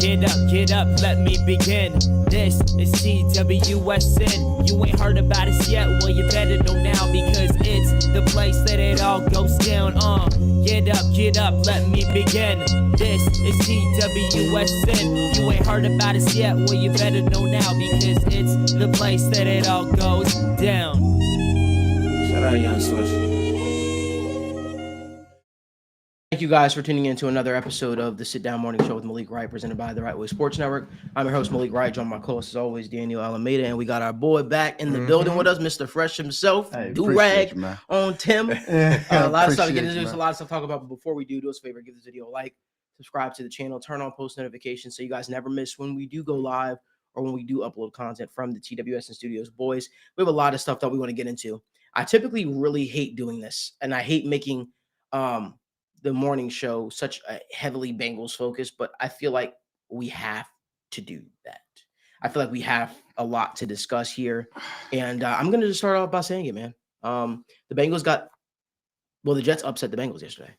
get up, let me begin. This is TWSN. You ain't heard about us yet, well you better know now, because it's the place that it all goes down. Get up, let me begin. This is TWSN. You ain't heard about us yet, well you better know now, because it's the place that it all goes down. Shout out Young Swish. Thank you guys for tuning in to another episode of the Sit Down Morning Show with Malik Wright, presented by the 𝗬𝗡𝗎𝗪 Sports Network. I'm your host, Malik Wright, joined by my co-host as always, 𝗦𝗘𝗢𝗪, and we got our boy back in the building with us, Mr. Fresh himself, Hey, do-rag on Tim. A lot of stuff to get into, man. a lot of stuff to talk about, but before we do us a favor, give this video a like, subscribe to the channel, turn on post notifications so you guys never miss when we do go live or when we do upload content from the TWSN Studios. Boys, we have a lot of stuff that we want to get into. I typically really hate doing this, and I hate making the morning show such a heavily Bengals focus, but I feel like we have to do that. I feel like we have a lot to discuss here, and I'm going to just start off by saying it, man. The Bengals the Jets upset the Bengals yesterday.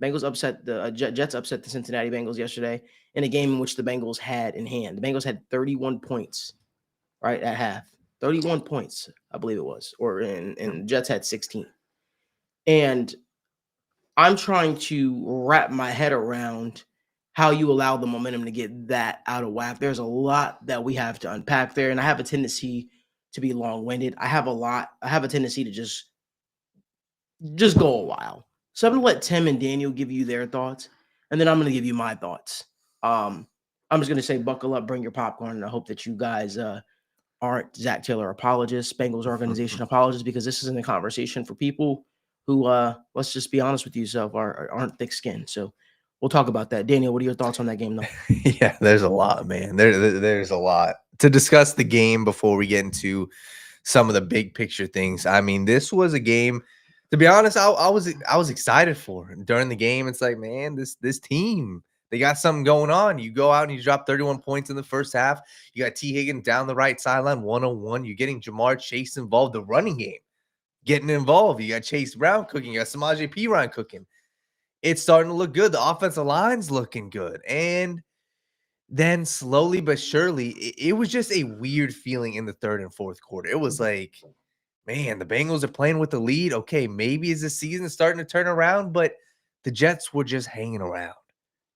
Jets upset the Cincinnati Bengals yesterday in a game in which the Bengals had in hand. The Bengals had 31 points, right, at half. 31 points, I believe it was, and Jets had 16. And I'm trying to wrap my head around how you allow the momentum to get that out of whack. There's a lot that we have to unpack there, and I have a tendency to be long-winded. I have a tendency to just go a while. So I'm going to let Tim and Daniel give you their thoughts, and then I'm going to give you my thoughts. I'm just going to say buckle up, bring your popcorn, and I hope that you guys aren't Zach Taylor apologists, Bengals organization apologists, because this isn't a conversation for people who, let's just be honest with yourself, aren't thick-skinned. So we'll talk about that. Daniel, what are your thoughts on that game, though? Yeah, there's a lot, man. There's a lot to discuss the game before we get into some of the big picture things. I mean, this was a game, to be honest, I was excited for. During the game, it's like, man, this team, they got something going on. You go out and you drop 31 points in the first half. You got T. Higgins down the right sideline, 101. You're getting Ja'Marr Chase involved, the running game getting involved. You got Chase Brown cooking. You got Samaje Perine cooking. It's starting to look good. The offensive line's looking good. And then slowly but surely, it was just a weird feeling in the third and fourth quarter. It was like, man, the Bengals are playing with the lead. Okay, maybe is the season starting to turn around, but the Jets were just hanging around.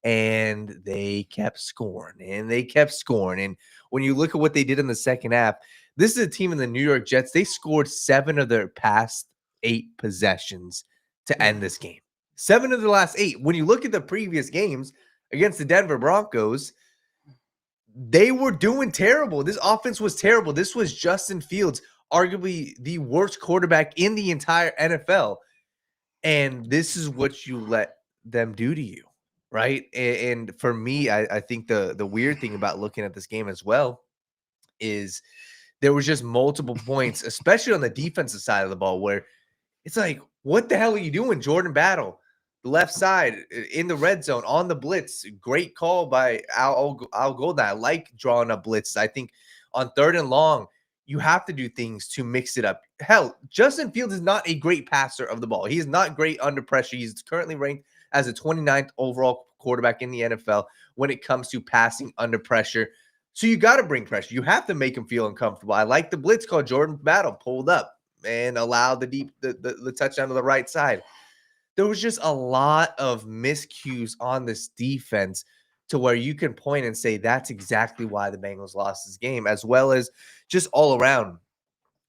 And they kept scoring, and they kept scoring. And when you look at what they did in the second half, this is a team in the New York Jets. They scored 7 of their past 8 possessions to end this game. 7 of the last 8. When you look at the previous games against the Denver Broncos, they were doing terrible. This offense was terrible. This was Justin Fields, arguably the worst quarterback in the entire NFL. And this is what you let them do to you, right? And for me, I think the weird thing about looking at this game as well is there was just multiple points, especially on the defensive side of the ball, where it's like, what the hell are you doing? Jordan Battle, the left side in the red zone on the blitz. Great call by 𝗦𝗢𝗡𝗦𝗢. I like drawing up blitzes. I think on third and long, you have to do things to mix it up. Hell, Justin Fields is not a great passer of the ball. He is not great under pressure. He's currently ranked as a 29th overall quarterback in the NFL when it comes to passing under pressure. So you got to bring pressure. You have to make him feel uncomfortable. I like the blitz call. Jordan Battle pulled up and allowed the touchdown to the right side. There was just a lot of miscues on this defense to where you can point and say that's exactly why the Bengals lost this game, as well as just all around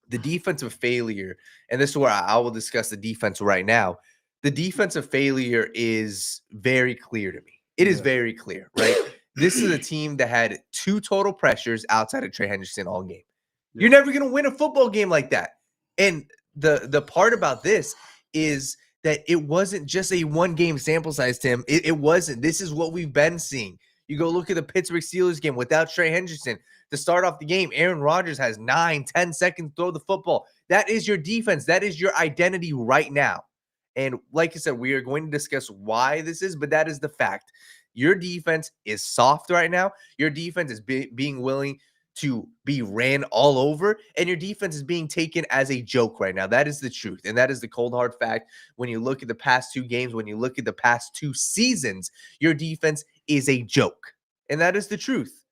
the defensive failure. And this is where I will discuss the defense right now. The defensive failure is very clear to me. It is very clear, right? This is a team that had 2 total pressures outside of Trey Hendrickson all game. You're never going to win a football game like that. And the part about this is that it wasn't just a 1-game sample size, Tim. It wasn't. This is what we've been seeing. You go look at the Pittsburgh Steelers game without Trey Hendrickson. To start off the game, Aaron Rodgers has 9-10 seconds to throw the football. That is your defense. That is your identity right now. And like I said, we are going to discuss why this is, but that is the fact. Your defense is soft right now. Your defense is being willing to be ran all over, and your defense is being taken as a joke right now. That is the truth, and that is the cold, hard fact. When you look at the past 2 games, when you look at the past 2 seasons, your defense is a joke. And that is the truth.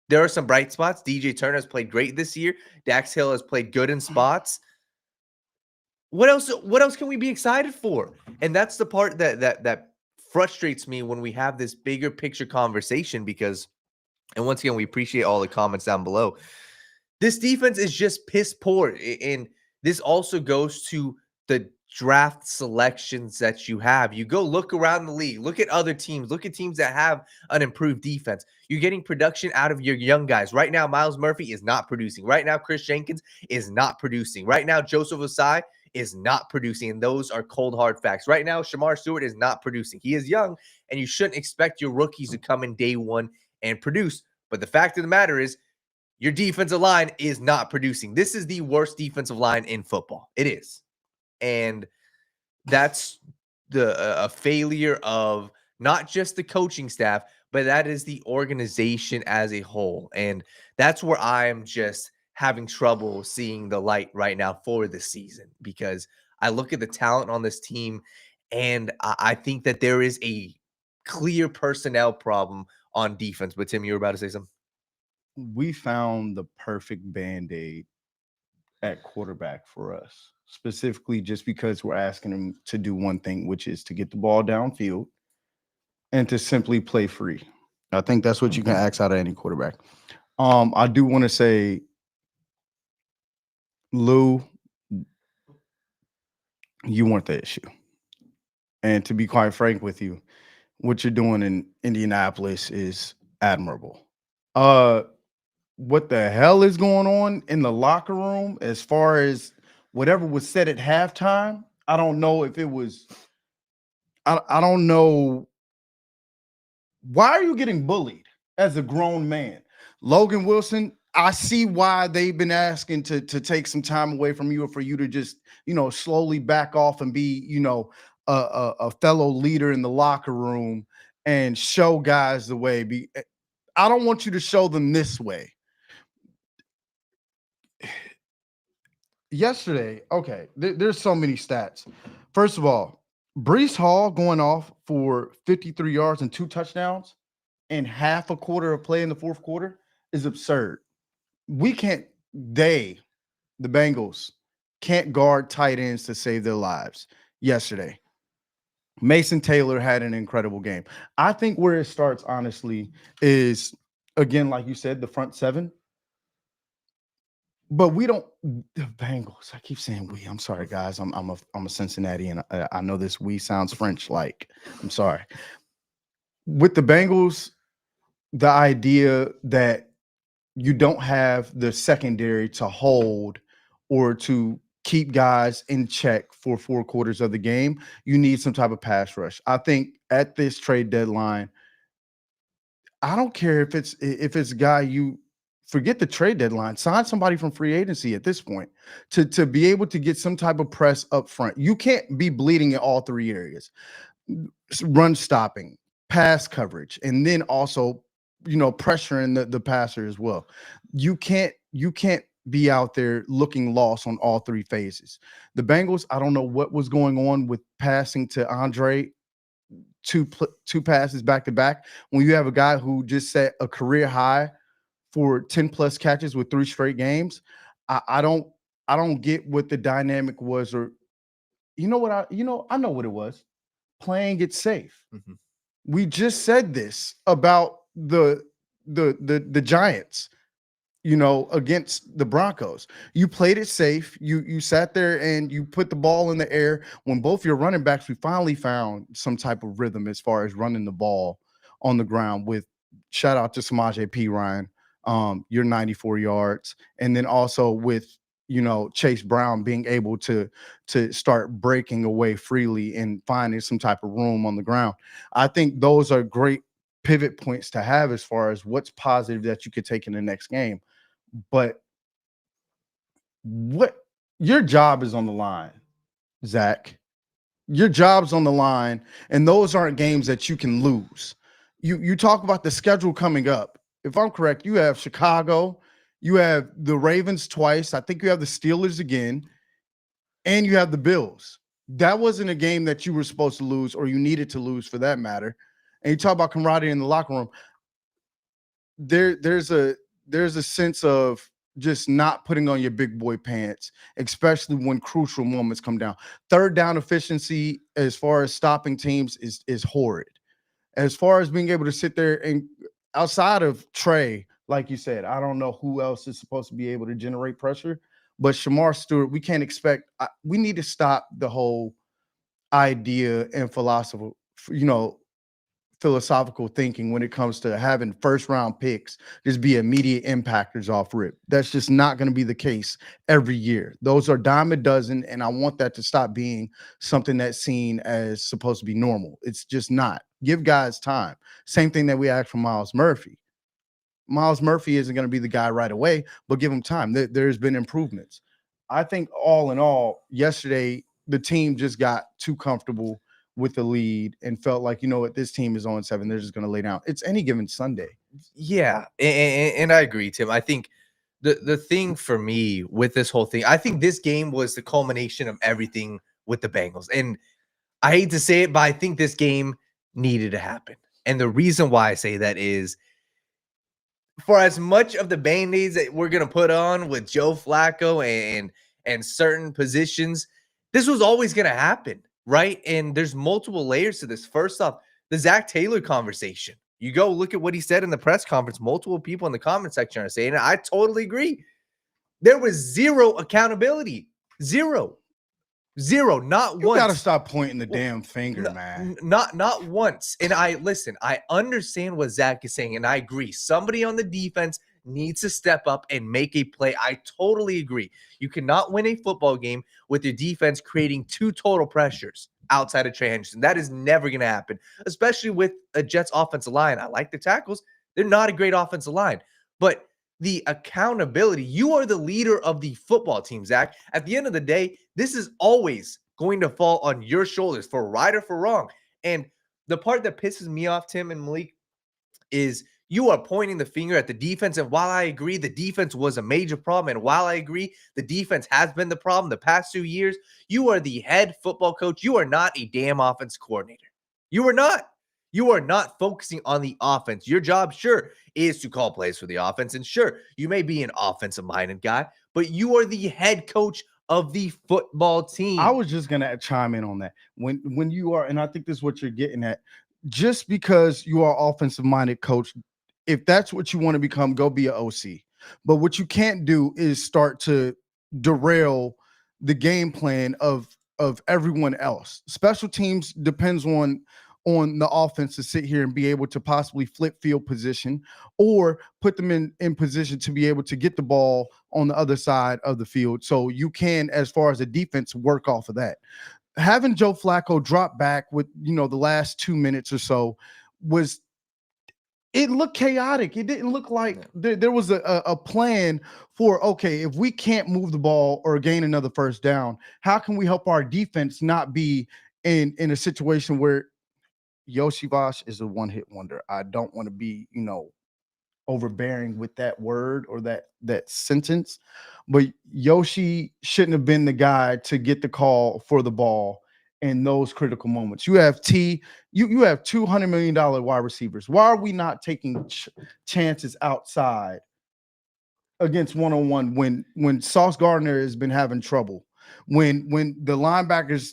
There are some bright spots. DJ Turner has played great this year. Dax Hill has played good in spots. What else can we be excited for? And that's the part that frustrates me when we have this bigger picture conversation, because, and once again, we appreciate all the comments down below. This defense is just piss poor. And this also goes to the draft selections that you have. You go look around the league, look at other teams, look at teams that have an improved defense. You're getting production out of your young guys. Right now, Myles Murphy is not producing. Right now, Chris Jenkins is not producing. Right now, Joseph Ossai is not producing, and those are cold, hard facts. Right now, Shamar Stewart is not producing. He is young, and you shouldn't expect your rookies to come in day one and produce. But the fact of the matter is, your defensive line is not producing. This is the worst defensive line in football. It is. And that's a failure of not just the coaching staff, but that is the organization as a whole. And that's where I am just having trouble seeing the light right now for the season, because I look at the talent on this team and I think that there is a clear personnel problem on defense. But Tim, you were about to say something? We found the perfect Band-Aid at quarterback for us, specifically just because we're asking him to do one thing, which is to get the ball downfield and to simply play free. I think that's what you can ask out of any quarterback. I do want to say, Lou, you weren't the issue. And to be quite frank with you, what you're doing in Indianapolis is admirable. What the hell is going on in the locker room as far as whatever was said at halftime? I don't know if it was, I don't know. Why are you getting bullied as a grown man? Logan Wilson, I see why they've been asking to take some time away from you, or for you to just, slowly back off and be, a fellow leader in the locker room and show guys the way. I don't want you to show them this way. Yesterday, okay, there's so many stats. First of all, Breece Hall going off for 53 yards and 2 touchdowns and half a quarter of play in the fourth quarter is absurd. The Bengals can't guard tight ends to save their lives yesterday. Mason Taylor had an incredible game. I think where it starts, honestly, is, again, like you said, the front seven. But the Bengals, I keep saying we. I'm sorry, guys. I'm a Cincinnati, and I know this we sounds French-like. I'm sorry. With the Bengals, the idea that you don't have the secondary to hold or to keep guys in check for 4 quarters of the game, you need some type of pass rush. I think at this trade deadline, I don't care if it's a guy you forget the trade deadline, sign somebody from free agency at this point to be able to get some type of press up front. You can't be bleeding in all 3 areas: run stopping, pass coverage, and then also, pressuring the passer as well. You can't be out there looking lost on all 3 phases. The Bengals, I don't know what was going on with passing to Andre, two passes back to back, when you have a guy who just set a career high for 10+ catches with 3 straight games. I don't get what the dynamic was, or I know what it was. Playing it safe. Mm-hmm. We just said this about the Giants, against the Broncos. You played it safe. You sat there and you put the ball in the air. When both your running backs, we finally found some type of rhythm as far as running the ball on the ground, with shout out to 𝗎𝗏, Ryan, your 94 yards. And then also with, Chase Brown being able to start breaking away freely and finding some type of room on the ground. I think those are great pivot points to have as far as what's positive that you could take in the next game. But what your job is on the line, Zach. Your job's on the line, and those aren't games that you can lose. You talk about the schedule coming up. If I'm correct, you have Chicago, you have the Ravens twice. I think you have the Steelers again, and you have the Bills. That wasn't a game that you were supposed to lose, or you needed to lose for that matter. And you talk about camaraderie in the locker room. there's a sense of just not putting on your big boy pants, especially when crucial moments come down. Third down efficiency, as far as stopping teams, is horrid. As far as being able to sit there and outside of Trey, like you said, I don't know who else is supposed to be able to generate pressure, but Shamar Stewart, we can't expect. We need to stop the whole idea and philosophical, philosophical thinking when it comes to having first round picks just be immediate impactors off rip. That's just not going to be the case every year. Those are dime a dozen, and I want that to stop being something that's seen as supposed to be normal. It's just not. Give guys time. Same thing that we asked from Myles Murphy. Myles Murphy isn't going to be the guy right away, but give him time. There's been improvements. I think all in all, yesterday, the team just got too comfortable with the lead and felt like, what, this team is 0-7. They're just going to lay down. It's any given Sunday. Yeah, and I agree, Tim. I think the thing for me with this whole thing, I think this game was the culmination of everything with the Bengals. And I hate to say it, but I think this game needed to happen. And the reason why I say that is, for as much of the Band-Aids that we're going to put on with Joe Flacco and certain positions, this was always going to happen, right? And there's multiple layers to this. First off, the Zac Taylor conversation. You go look at what he said in the press conference. Multiple people in the comment section are saying it. I totally agree. There was zero accountability. Zero. Not once. You got to stop pointing the damn finger, man. Not once. And I understand what Zac is saying, and I agree. Somebody on the defense needs to step up and make a play. I totally agree. You cannot win a football game with your defense creating 2 total pressures outside of Trey Henderson. That is never going to happen, especially with a Jets offensive line. I like the tackles. They're not a great offensive line, but the accountability, you are the leader of the football team, Zac. At the end of the day, this is always going to fall on your shoulders, for right or for wrong. And the part that pisses me off, Tim and Malik, is you are pointing the finger at the defense. And while I agree the defense was a major problem, and while I agree the defense has been the problem the past 2 years, you are the head football coach. You are not a damn offense coordinator. You are not. You are not focusing on the offense. Your job, sure, is to call plays for the offense. And sure, you may be an offensive-minded guy, but you are the head coach of the football team. I was just going to chime in on that. When you are, and I think this is what you're getting at, just because you are offensive-minded coach, if that's what you want to become, go be an OC. But what you can't do is start to derail the game plan of everyone else. Special teams depends on the offense to sit here and be able to possibly flip field position or put them in position to be able to get the ball on the other side of the field. So you can, as far as the defense, work off of that. Having Joe Flacco drop back with, the last 2 minutes or so it looked chaotic. It didn't look like there was a plan for, okay, if we can't move the ball or gain another first down, how can we help our defense not be in a situation where Yoshi Vosh is a one-hit wonder? I don't want to be, overbearing with that word or that sentence, but Yoshi shouldn't have been the guy to get the call for the ball in those critical moments. You have you have $200 million wide receivers. Why are we not taking chances outside against one-on-one when Sauce Gardner has been having trouble, when the linebackers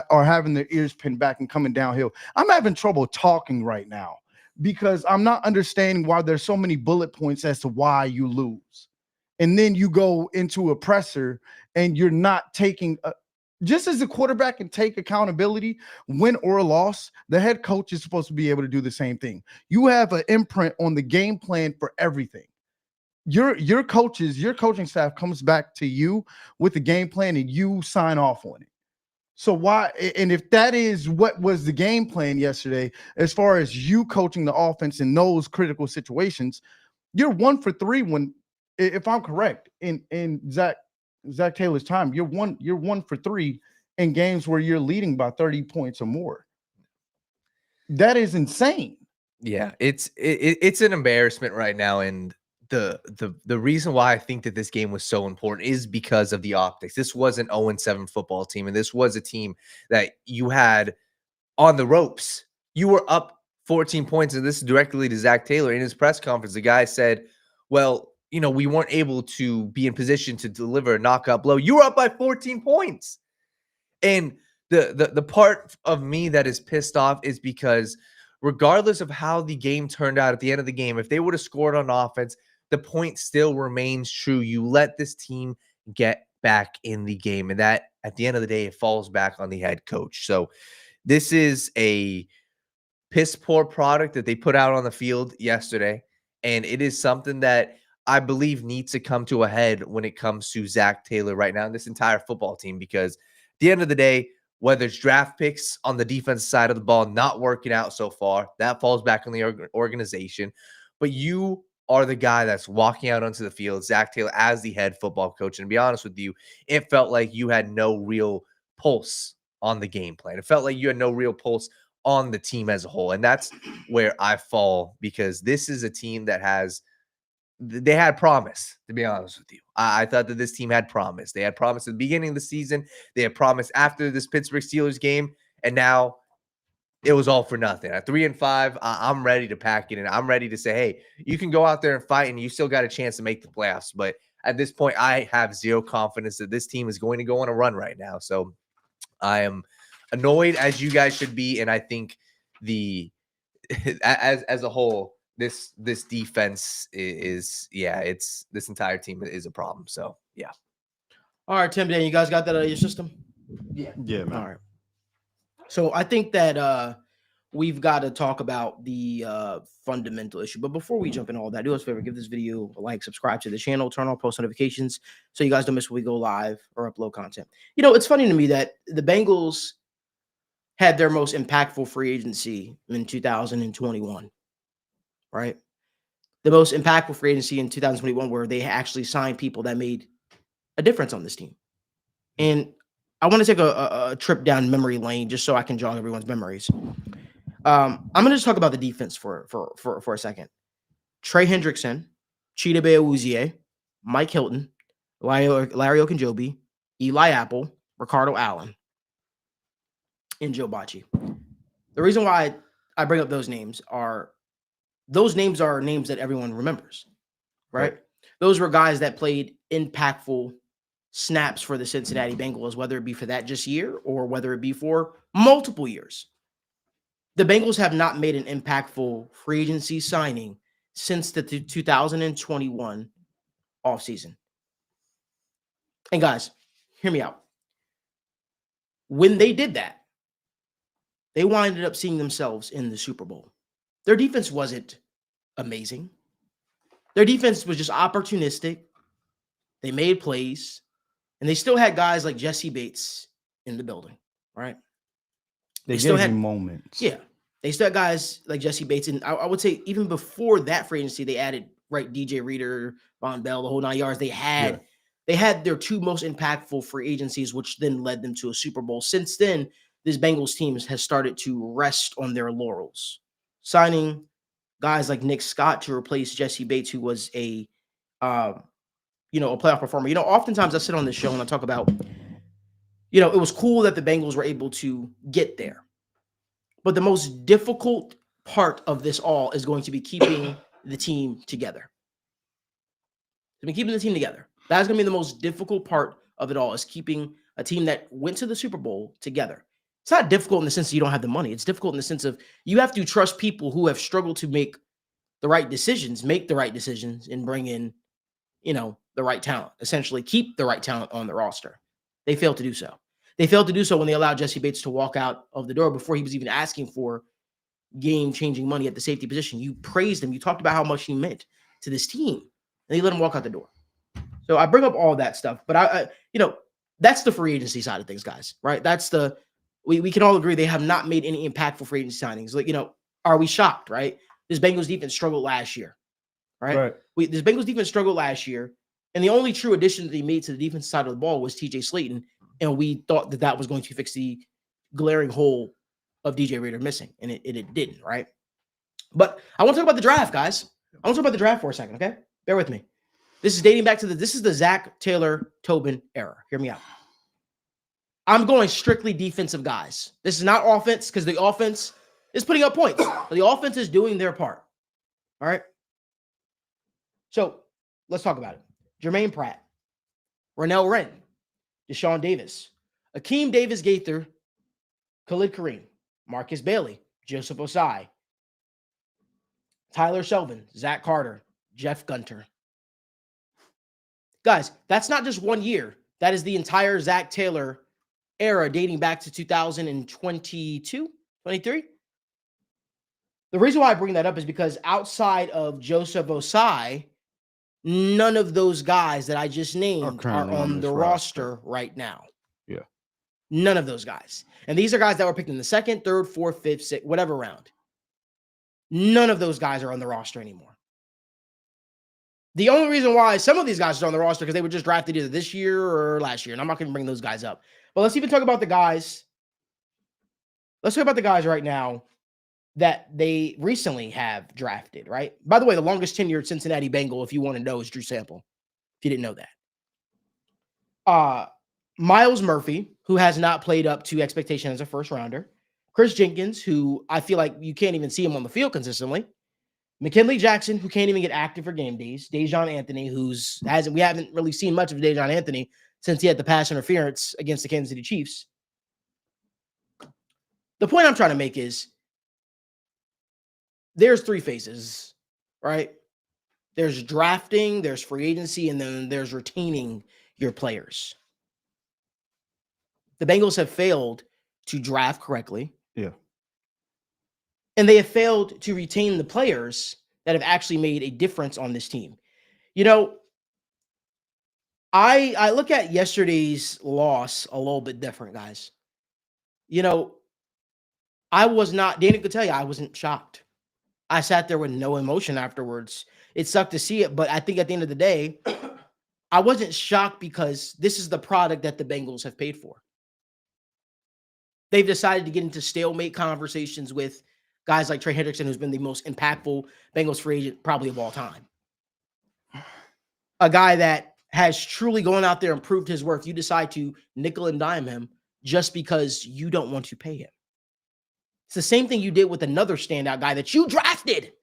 are having their ears pinned back and coming downhill? I'm having trouble talking right now because I'm not understanding why there's so many bullet points as to why you lose. And then you go into a presser and you're not taking just as the quarterback can take accountability, win or loss, the head coach is supposed to be able to do the same thing. You have an imprint on the game plan for everything. Your coaching staff comes back to you with the game plan and you sign off on it. So why, and if that is what was the game plan yesterday, as far as you coaching the offense in those critical situations, you're 1 for 3 when, if I'm correct, in Zac Taylor's time, you're 1 for 3 in games where you're leading by 30 points or more. That is insane. Yeah, it's an embarrassment right now, and the reason why I think that this game was so important is because of the optics. This was an 0-7 football team, and this was a team that you had on the ropes. You were up 14 points, and this is directly to Zac Taylor. In his press conference, the guy said, well, you know, we weren't able to be in position to deliver a knockout blow. You were up by 14 points. And the part of me that is pissed off is because regardless of how the game turned out at the end of the game, if they would have scored on offense, the point still remains true. You let this team get back in the game. And that, at the end of the day, it falls back on the head coach. So this is a piss poor product that they put out on the field yesterday. And it is something that I believe needs to come to a head when it comes to Zac Taylor right now and this entire football team, because at the end of the day, whether it's draft picks on the defense side of the ball not working out so far, that falls back on the organization. But you are the guy that's walking out onto the field, Zac Taylor, as the head football coach. And to be honest with you, it felt like you had no real pulse on the game plan. It felt like you had no real pulse on the team as a whole. And that's where I fall, because this is a team that they had promise, to be honest with you. I thought that this team had promise. They had promise at the beginning of the season. They had promise after this Pittsburgh Steelers game. And now it was all for nothing. At 3-5, I'm ready to pack it in. I'm ready to say, hey, you can go out there and fight and you still got a chance to make the playoffs. But at this point, I have zero confidence that this team is going to go on a run right now. So I am annoyed, as you guys should be. And I think as a whole, this defense is this entire team is a problem. So yeah. All right, Tim, Dan, you guys got that out of your system? Yeah, man. All right. So I think that we've got to talk about the fundamental issue. But before we jump in all that, do us a favor, give this video a like, subscribe to the channel, turn on post notifications so you guys don't miss when we go live or upload content. You know, it's funny to me that the Bengals had their most impactful free agency in 2021. Right? The most impactful free agency in 2021, where they actually signed people that made a difference on this team. And I want to take a trip down memory lane just so I can jog everyone's memories. I'm going to just talk about the defense for a second. Trey Hendrickson, 𝗬𝗙𝗎𝗪, Mike Hilton, Larry Ogunjobi, Eli Apple, Ricardo Allen, and Joe Bachie. The reason why I bring up those names are names that everyone remembers, right? Those were guys that played impactful snaps for the Cincinnati Bengals, whether it be for that just year or whether it be for multiple years. The Bengals have not made an impactful free agency signing since the 2021 offseason. And guys, hear me out. When they did that, they winded up seeing themselves in the Super Bowl. Their defense wasn't amazing. Their defense was just opportunistic. They made plays, and they still had guys like Jesse Bates in the building, right? They still gave had you moments. Yeah. They still had guys like Jesse Bates. And I would say even before that free agency, they added, right, DJ Reader, Von Bell, the whole 9 yards. They had their two most impactful free agencies, which then led them to a Super Bowl. Since then, this Bengals team has started to rest on their laurels, signing guys like Nick Scott to replace Jesse Bates, who was a playoff performer. Oftentimes I sit on this show and I talk about, it was cool that the Bengals were able to get there. But the most difficult part of this all is going to be keeping the team together. Keeping the team together. That's going to be the most difficult part of it all, is keeping a team that went to the Super Bowl together. It's not difficult in the sense that you don't have the money. It's difficult in the sense of you have to trust people who have struggled to make the right decisions, and bring in, the right talent, essentially keep the right talent on the roster. They failed to do so. They failed to do so when they allowed Jesse Bates to walk out of the door before he was even asking for game-changing money at the safety position. You praised him. You talked about how much he meant to this team, and they let him walk out the door. So I bring up all that stuff, but that's the free agency side of things, guys, right? That's we can all agree they have not made any impactful free agency signings. Like, are we shocked, right? This Bengals defense struggled last year, right? This Bengals defense struggled last year, and the only true addition that they made to the defensive side of the ball was TJ Slayton, and we thought that was going to fix the glaring hole of DJ Reader missing, and it didn't, right? But I want to talk about the draft, guys. I want to talk about the draft for a second, okay? Bear with me. This is dating back to this is the Zac Taylor Tobin era. Hear me out. I'm going strictly defensive guys. This is not offense, because the offense is putting up points. So the offense is doing their part. All right. So let's talk about it. Jermaine Pratt, Ronnell Wren, Deshaun Davis, Akeem Davis-Gaither, Khalid Kareem, Marcus Bailey, Joseph Osai, Tyler Shelvin, Zach Carter, Jeff Gunter. Guys, that's not just 1 year. That is the entire Zach Taylor era dating back to 2022, 23. The reason why I bring that up is because outside of Joseph Osai, none of those guys that I just named are on the roster right now. Yeah. None of those guys. And these are guys that were picked in the second, third, fourth, fifth, sixth, whatever round. None of those guys are on the roster anymore. The only reason why some of these guys are on the roster because they were just drafted either this year or last year. And I'm not going to bring those guys up. But let's even talk about the guys. Let's talk about the guys right now that they recently have drafted, right? By the way, the longest tenured Cincinnati Bengal, if you want to know, is Drew Sample. If you didn't know that. Myles Murphy, who has not played up to expectation as a first rounder. Chris Jenkins, who I feel like you can't even see him on the field consistently. McKinley Jackson, who can't even get active for game days. Dejon Anthony, we haven't really seen much of Dejon Anthony since he had the pass interference against the Kansas City Chiefs. The point I'm trying to make is there's three phases, right? There's drafting, there's free agency, and then there's retaining your players. The Bengals have failed to draft correctly. Yeah. And they have failed to retain the players that have actually made a difference on this team. You know, I look at yesterday's loss a little bit different, guys. You know, Danny could tell you, I wasn't shocked. I sat there with no emotion afterwards. It sucked to see it, but I think at the end of the day, I wasn't shocked because this is the product that the Bengals have paid for. They've decided to get into stalemate conversations with guys like Trey Hendrickson, who's been the most impactful Bengals free agent probably of all time. A guy that has truly gone out there and proved his worth. You decide to nickel and dime him just because you don't want to pay him. It's the same thing you did with another standout guy that you drafted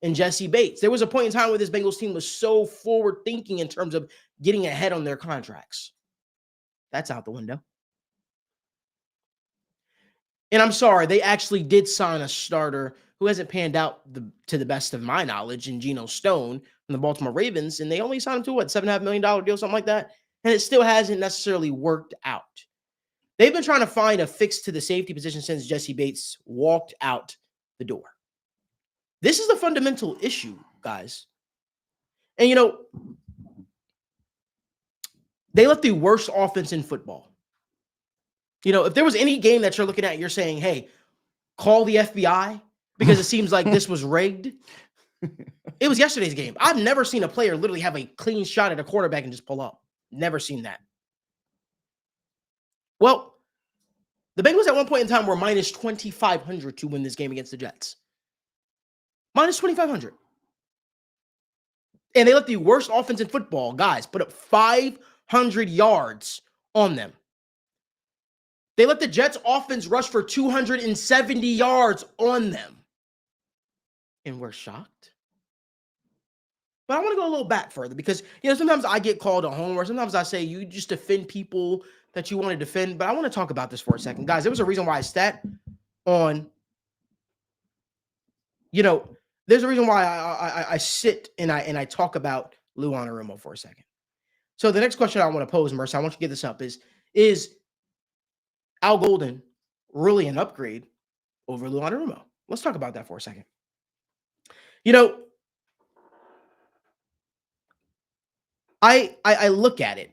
in Jesse Bates. There was a point in time where this Bengals team was so forward thinking in terms of getting ahead on their contracts. That's out the window. And I'm sorry, they actually did sign a starter who hasn't panned out to the best of my knowledge in Geno Stone from the Baltimore Ravens, and they only signed him to what, $7.5 million deal, something like that, and it still hasn't necessarily worked out. They've been trying to find a fix to the safety position since Jesse Bates walked out the door. This is the fundamental issue, guys. And you know, they left the worst offense in football. You know, if there was any game that you're looking at, you're saying, hey, call the FBI because it seems like this was rigged. It was yesterday's game. I've never seen a player literally have a clean shot at a quarterback and just pull up. Never seen that. Well, the Bengals at one point in time were minus 2,500 to win this game against the Jets. Minus 2,500. And they let the worst offense in football, guys, put up 500 yards on them. They let the Jets offense rush for 270 yards on them. And we're shocked. But I want to go a little back further because, you know, sometimes I get called a homer. Sometimes I say you just defend people that you want to defend. But I want to talk about this for a second. Guys, there was a reason why I sat on, you know, there's a reason why I sit and I talk about Lou Anarumo for a second. So the next question I want to pose, Mercer, I want you to get this up, is Al Golden really an upgrade over Lou Anarumo? Let's talk about that for a second. You know, I look at it.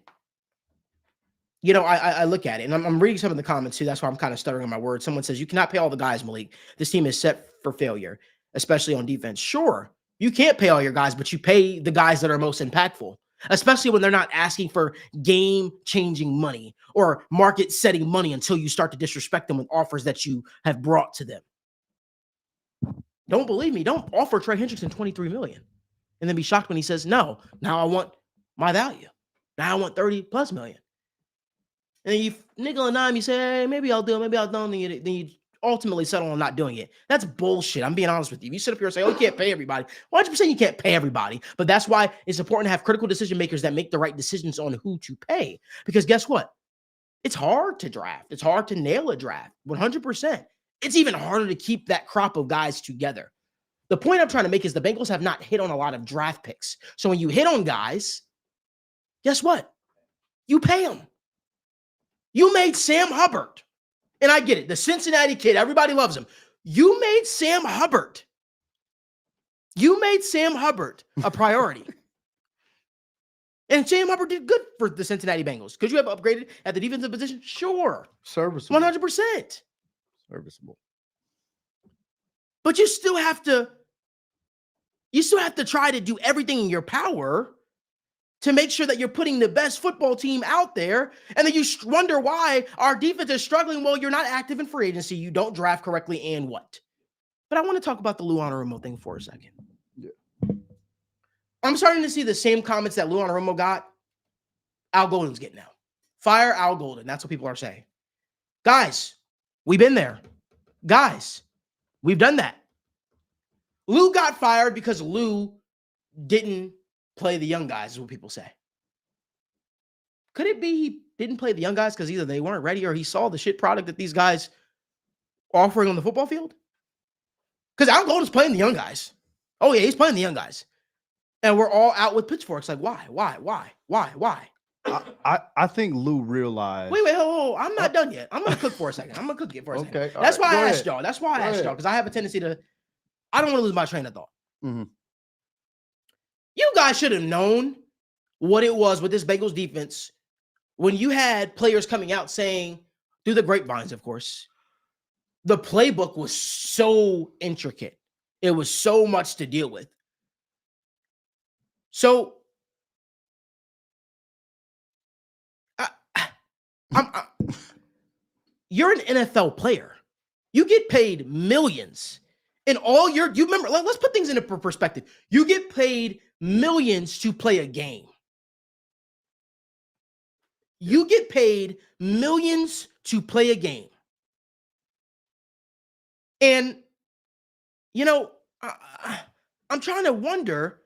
You know, I look at it, and I'm reading some of the comments too. That's why I'm kind of stuttering my words. Someone says, you cannot pay all the guys, Malik. This team is set for failure, especially on defense. Sure, you can't pay all your guys, but you pay the guys that are most impactful, especially when they're not asking for game-changing money or market-setting money until you start to disrespect them with offers that you have brought to them. Don't believe me. Don't offer Trey Hendrickson $23 million and then be shocked when he says, no, now I want my value. Now I want $30+ million. And then you nickel and dime, you say, hey, maybe I'll do it, maybe I'll don't. Then you ultimately settle on not doing it. That's bullshit. I'm being honest with you. If you sit up here and say, oh, you can't pay everybody. 100% you can't pay everybody. But that's why it's important to have critical decision makers that make the right decisions on who to pay. Because guess what? It's hard to draft. It's hard to nail a draft. 100%. It's even harder to keep that crop of guys together. The point I'm trying to make is the Bengals have not hit on a lot of draft picks. So when you hit on guys, guess what? You pay them. You made Sam Hubbard. And I get it. The Cincinnati kid, everybody loves him. You made Sam Hubbard. You made Sam Hubbard a priority. And Sam Hubbard did good for the Cincinnati Bengals. Could you have upgraded at the defensive position? Sure. Serviceable. 100%. Serviceable. But you still have to try to do everything in your power to make sure that you're putting the best football team out there. And then you wonder why our defense is struggling. Well, you're not active in free agency. You don't draft correctly and what? But I want to talk about the Anarumo thing for a second. Yeah. I'm starting to see the same comments that Anarumo got. Al Golden's getting now. Fire Al Golden. That's what people are saying. Guys, we've been there. Guys, we've done that. Lou got fired because Lou didn't play the young guys, is what people say. Could it be he didn't play the young guys because either they weren't ready or he saw the shit product that these guys are offering on the football field? Because Al Golden's playing the young guys. Oh, yeah, he's playing the young guys. And we're all out with pitchforks. Like, why? I think Lou realized. Wait, hold. I'm not done yet. I'm going to cook for a second. Okay. That's why I Go asked ahead. y'all. That's why I Go asked ahead. y'all, because I have a tendency to, I don't want to lose my train of thought. Mm-hmm. You guys should have known what it was with this Bengals defense when you had players coming out saying, through the grapevines, of course, the playbook was so intricate. It was so much to deal with. So, you're an NFL player. You get paid millions. And you remember, let's put things into perspective. You get paid millions to play a game. You get paid millions to play a game. And, I'm trying to wonder,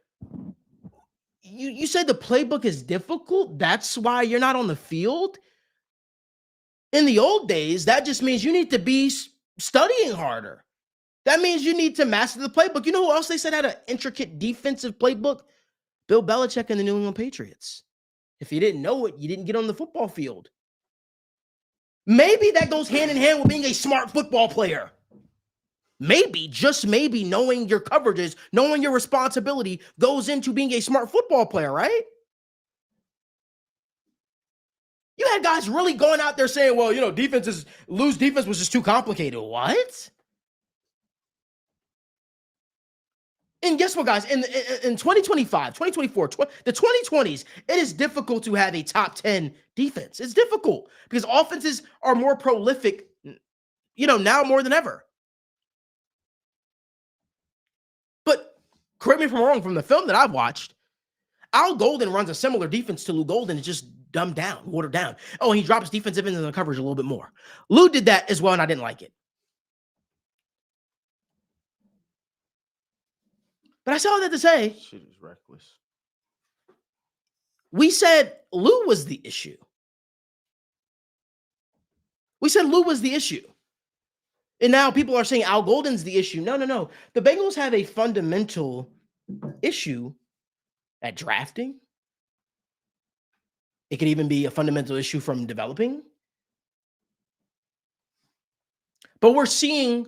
you said the playbook is difficult. That's why you're not on the field. In the old days, that just means you need to be studying harder. That means you need to master the playbook. You know who else they said had an intricate defensive playbook? Bill Belichick and the New England Patriots. If you didn't know it, you didn't get on the football field. Maybe that goes hand in hand with being a smart football player. Maybe, just maybe, knowing your coverages, knowing your responsibility goes into being a smart football player, right? You had guys really going out there saying, well, Lou's defense was just too complicated. What? And guess what, guys? In 2025, 2024, the 2020s, it is difficult to have a top 10 defense. It's difficult because offenses are more prolific, now more than ever. But correct me if I'm wrong, from the film that I've watched, Al Golden runs a similar defense to Lou Golden. It's just dumbed down, watered down. Oh, and he drops defensive ends in the coverage a little bit more. Lou did that as well, and I didn't like it. But I saw that to say, Shit is reckless. we said Lou was the issue. We said Lou was the issue. And now people are saying Al Golden's the issue. No. The Bengals have a fundamental issue at drafting. It could even be a fundamental issue from developing. But we're seeing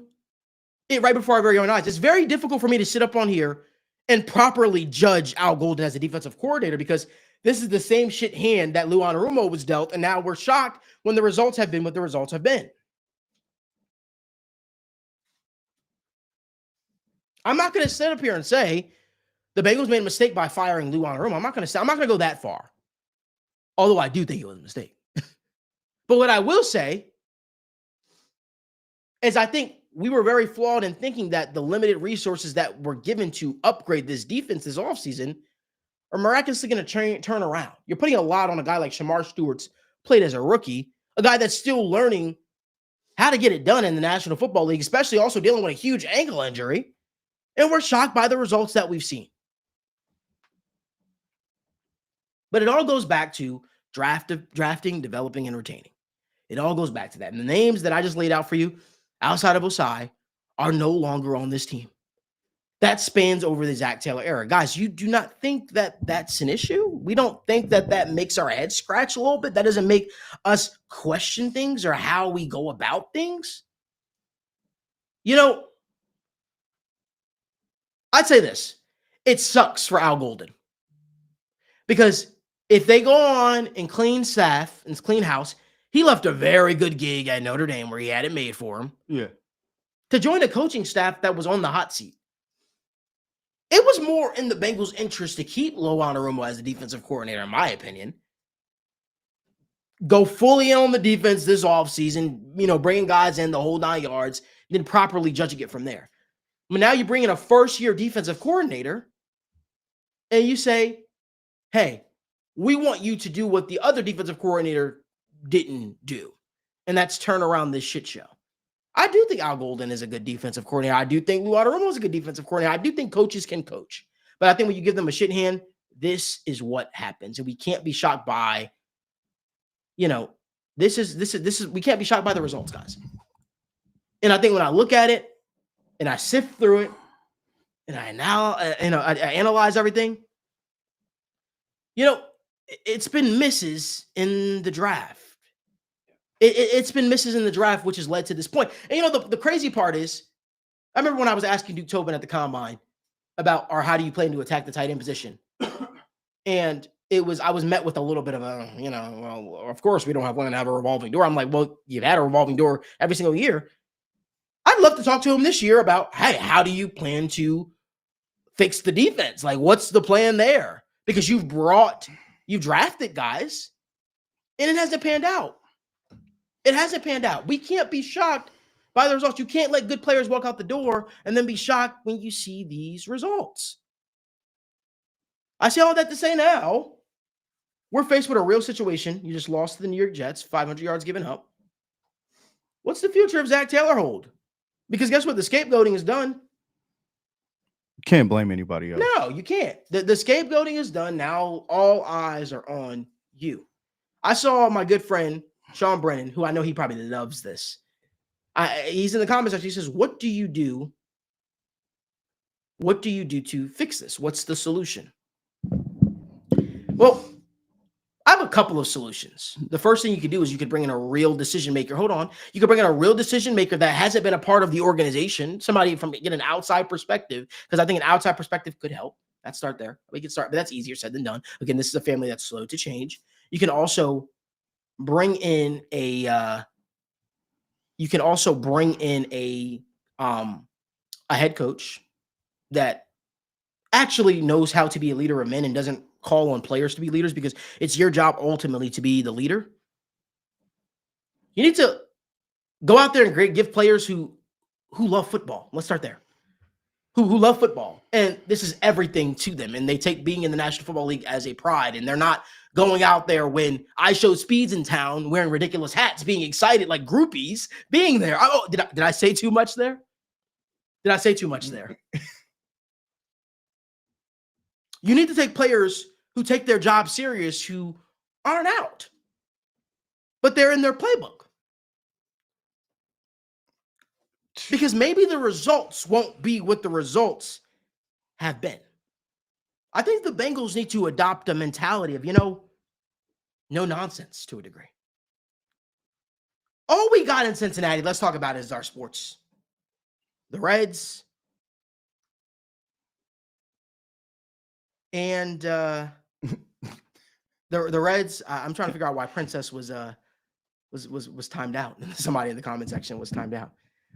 it right before our very own eyes. It's very difficult for me to sit up on here and properly judge Al Golden as a defensive coordinator because this is the same shit hand that Anarumo was dealt, and now we're shocked when the results have been what the results have been. I'm not going to sit up here and say the Bengals made a mistake by firing Anarumo. I'm not going to go that far. Although I do think it was a mistake. But what I will say is I think we were very flawed in thinking that the limited resources that were given to upgrade this defense this offseason are miraculously going to turn around. You're putting a lot on a guy like Shamar Stewart's played as a rookie, a guy that's still learning how to get it done in the National Football League, especially also dealing with a huge ankle injury. And we're shocked by the results that we've seen. But it all goes back to drafting, developing, and retaining. It all goes back to that. And the names that I just laid out for you outside of Ossai are no longer on this team. That spans over the Zac Taylor era. Guys, you do not think that that's an issue? We don't think that that makes our head scratch a little bit? That doesn't make us question things or how we go about things? You know, I'd say this. It sucks for Al Golden. Because if they go on and clean staff and clean house, he left a very good gig at Notre Dame where he had it made for him. Yeah. To join a coaching staff that was on the hot seat. It was more in the Bengals' interest to keep Anarumo as the defensive coordinator, in my opinion. Go fully in on the defense this offseason, bringing guys in the whole 9 yards, then properly judging it from there. But now you bring in a first-year defensive coordinator, and you say, hey, we want you to do what the other defensive coordinator didn't do, and that's turn around this shit show. I do think Al Golden is a good defensive coordinator. I do think Anarumo is a good defensive coordinator. I do think coaches can coach. But I think when you give them a shit hand, this is what happens. And we can't be shocked by, we can't be shocked by the results, guys. And I think when I look at it and I sift through it and I analyze everything, it's been misses in the draft. It's been misses in the draft, which has led to this point. And, the crazy part is, I remember when I was asking Duke Tobin at the Combine about, how do you plan to attack the tight end position? And I was met with a little bit of well, of course we don't have one to have a revolving door. I'm like, well, you've had a revolving door every single year. I'd love to talk to him this year about, hey, how do you plan to fix the defense? Like, what's the plan there? Because you've drafted guys, and it hasn't panned out. It hasn't panned out. We can't be shocked by the results. You can't let good players walk out the door and then be shocked when you see these results. I say all that to say now, we're faced with a real situation. You just lost to the New York Jets, 500 yards given up. What's the future of Zac Taylor hold? Because guess what? The scapegoating is done. Can't blame anybody else. No, you can't. The scapegoating is done. Now all eyes are on you. I saw my good friend, Sean Brennan, who I know he probably loves this. He's in the comments section. He says, what do you do? What do you do to fix this? What's the solution? Well, I have a couple of solutions. The first thing you could do is you could bring in a real decision maker. Hold on. You could bring in a real decision maker that hasn't been a part of the organization, somebody get an outside perspective, because I think an outside perspective could help. Let's start there. We can start, but that's easier said than done. Again, this is a family that's slow to change. You can also bring in a head coach that actually knows how to be a leader of men and doesn't call on players to be leaders, because it's your job ultimately to be the leader. You need to go out there and give players who love football. Let's start there. Who love football. And this is everything to them. And they take being in the National Football League as a pride. And they're not going out there when I show speeds in town wearing ridiculous hats, being excited like groupies, being there. Oh, did I say too much there? Did I say too much there? You need to take players who take their job serious, who aren't out, but they're in their playbook. Because maybe the results won't be what the results have been. I think the Bengals need to adopt a mentality of, no nonsense to a degree. All we got in Cincinnati, let's talk about, is our sports. The Reds and the Reds. I'm trying to figure out why Princess was timed out. Somebody in the comment section was timed out.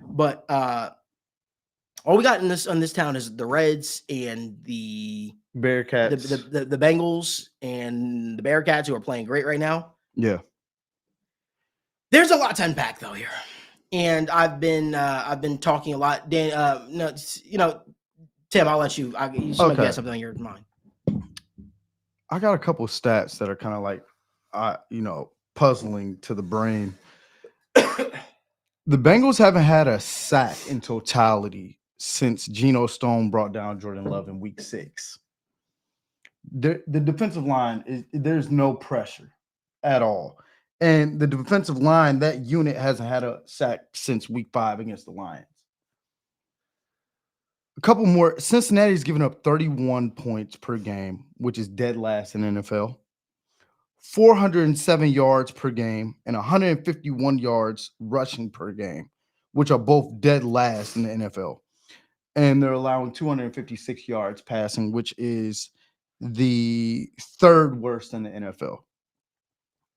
But all we got in this town is the Reds and the Bearcats, the Bengals and the Bearcats, who are playing great right now. Yeah. There's a lot to unpack though here, and I've been talking a lot. Dan, Tim, I'll let you. You should have something on your mind. I got a couple of stats that are kind of like, puzzling to the brain. The Bengals haven't had a sack in totality since Geno Stone brought down Jordan Love in week 6. The defensive line there's no pressure at all. And the defensive line, that unit hasn't had a sack since week 5 against the Lions. A couple more. Cincinnati's given up 31 points per game, which is dead last in the NFL. 407 yards per game and 151 yards rushing per game, which are both dead last in the NFL. And they're allowing 256 yards passing, which is the 3rd worst in the NFL.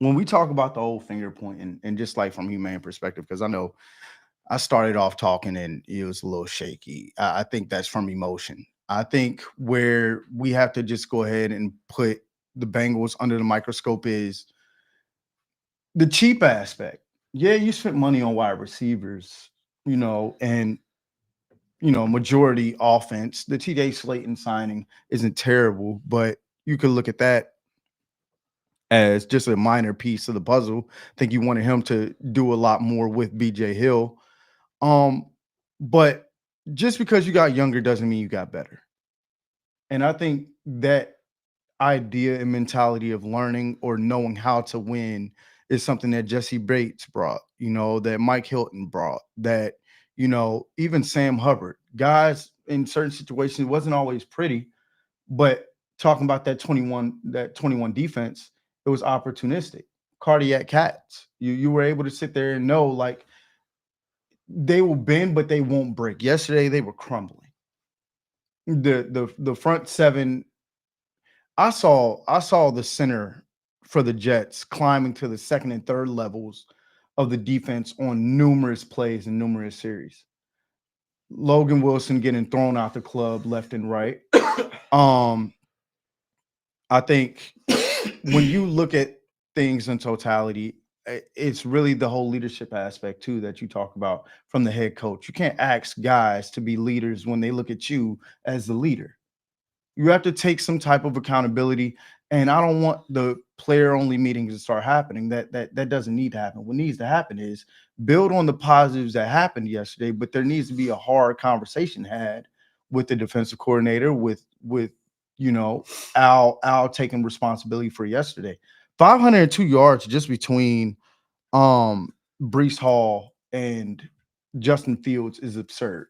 When we talk about the whole finger point, and just like from a humane perspective, because I know I started off talking and it was a little shaky. I think that's from emotion. I think where we have to just go ahead and put the Bengals under the microscope is the cheap aspect. Yeah, you spent money on wide receivers, and majority offense. The TJ Slayton signing isn't terrible, but you could look at that as just a minor piece of the puzzle. I think you wanted him to do a lot more with BJ Hill. But just because you got younger doesn't mean you got better. And I think that idea and mentality of learning or knowing how to win is something that Jesse Bates brought, that Mike Hilton brought, that, even Sam Hubbard. Guys in certain situations, it wasn't always pretty, but talking about that 21 defense, it was opportunistic. Cardiac cats. You were able to sit there and know, like, they will bend, but they won't break. Yesterday, they were crumbling. The front 7. I saw the center for the Jets climbing to the 2nd and 3rd levels of the defense on numerous plays and numerous series. Logan Wilson getting thrown out the club left and right. I think when you look at things in totality, it's really the whole leadership aspect too that you talk about from the head coach. You can't ask guys to be leaders when they look at you as the leader. You have to take some type of accountability, and I don't want the player-only meetings to start happening. That doesn't need to happen. What needs to happen is build on the positives that happened yesterday, but there needs to be a hard conversation had with the defensive coordinator, with Al taking responsibility for yesterday. 502 yards just between Breece Hall and Justin Fields is absurd.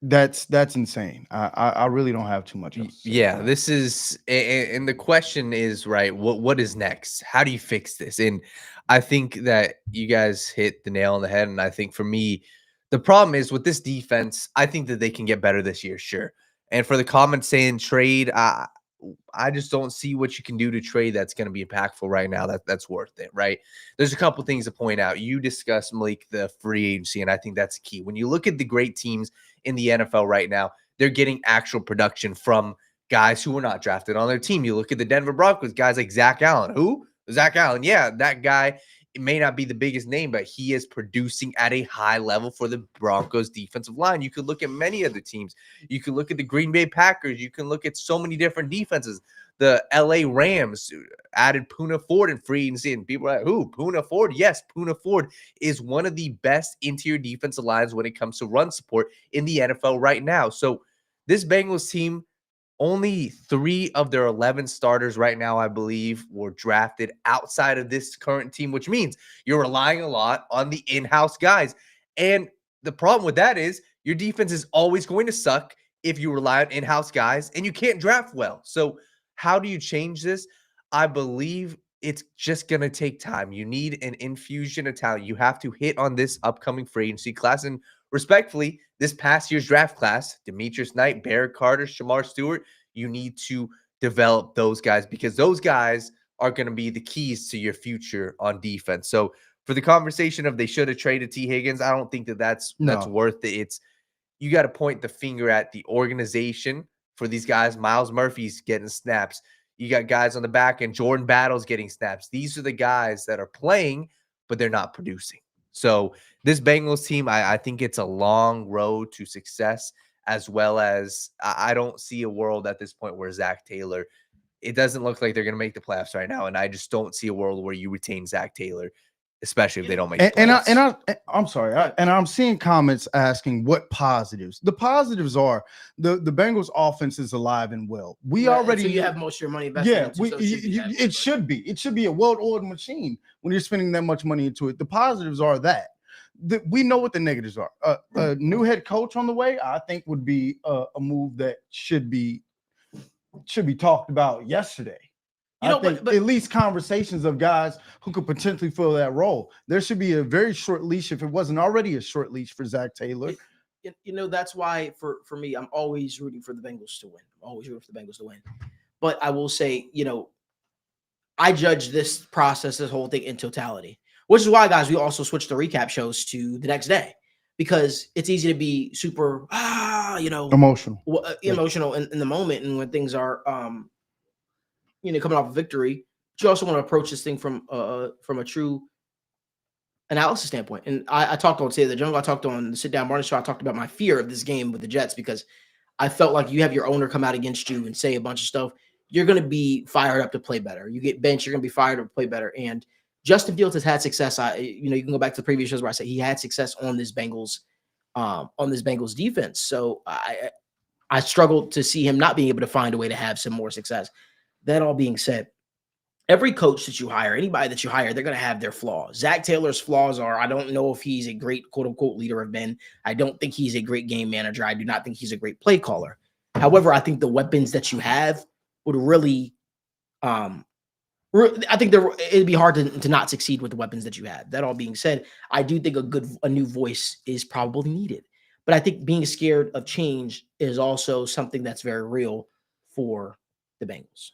That's insane. I really don't have too much else to say. Yeah, this is, and the question is, right, what is next? How do you fix this? And I think that you guys hit the nail on the head. And I think for me, the problem is with this defense, I think that they can get better this year, sure. And for the comment saying trade, I just don't see what you can do to trade that's going to be impactful right now. That's worth it, right? There's a couple things to point out. You discussed, Malik, the free agency, and I think that's key. When you look at the great teams in the NFL right now, they're getting actual production from guys who were not drafted on their team. You look at the Denver Broncos, guys like Zach Allen. Who? Zach Allen. Yeah, that guy, it may not be the biggest name, but he is producing at a high level for the Broncos defensive line. You could look at many other teams. You could look at the Green Bay Packers. You can look at so many different defenses. The LA Rams added Poona Ford in free agency, and people are like, who? Poona Ford? Yes, Poona Ford is one of the best interior defensive lines when it comes to run support in the NFL right now. So this Bengals team, only 3 of their 11 starters right now, I believe, were drafted outside of this current team, which means you're relying a lot on the in-house guys. And the problem with that is your defense is always going to suck if you rely on in-house guys, and you can't draft well. So how do you change this? I believe it's just going to take time. You need an infusion of talent. You have to hit on this upcoming free agency class. And respectfully, this past year's draft class, Demetrius Knight, Barrett Carter, Shamar Stewart, you need to develop those guys because those guys are going to be the keys to your future on defense. So for the conversation of they should have traded T. Higgins, I don't think that's worth it. You got to point the finger at the organization for these guys. Miles Murphy's getting snaps. You got guys on the back end. Jordan Battle's getting snaps. These are the guys that are playing, but they're not producing. So this Bengals team, I think it's a long road to success, as well as I don't see a world at this point where Zach Taylor, it doesn't look like they're going to make the playoffs right now. And I just don't see a world where you retain Zach Taylor. especially if they don't make. I'm sorry, I'm seeing comments asking what positives. The positives are the Bengals offense is alive and well. We already so you have most of your money invested. Yeah, into, so it should be. It should be a well-oiled machine when you're spending that much money into it. The positives are that we know what the negatives are. A new head coach on the way, I think, would be a move that should be talked about yesterday. I think at least conversations of guys who could potentially fill that role. There should be a very short leash, if it wasn't already a short leash, for Zac Taylor. That's why for me, I'm always rooting for the Bengals to win. I'm always rooting for the Bengals to win. But I will say, I judge this process, this whole thing in totality, which is why, guys, we also switched the recap shows to the next day, because it's easy to be super, emotional in the moment. And when things are, coming off a victory, but you also want to approach this thing from a true analysis standpoint. And I talked on Say the Jungle, I talked on the Sit Down Morning Show, I talked about my fear of this game with the Jets, because I felt like you have your owner come out against you and say a bunch of stuff. You're going to be fired up to play better. You get benched, you're going to be fired up to play better. And Justin Fields has had success. You can go back to the previous shows where I said he had success on this Bengals defense. So I struggled to see him not being able to find a way to have some more success. That all being said, every coach that you hire, anybody that you hire, they're going to have their flaws. Zac Taylor's flaws are, I don't know if he's a great quote-unquote leader of men. I don't think he's a great game manager. I do not think he's a great play caller. However, I think the weapons that you have would really I think it'd be hard to not succeed with the weapons that you have. That all being said, I do think a new voice is probably needed. But I think being scared of change is also something that's very real for the Bengals.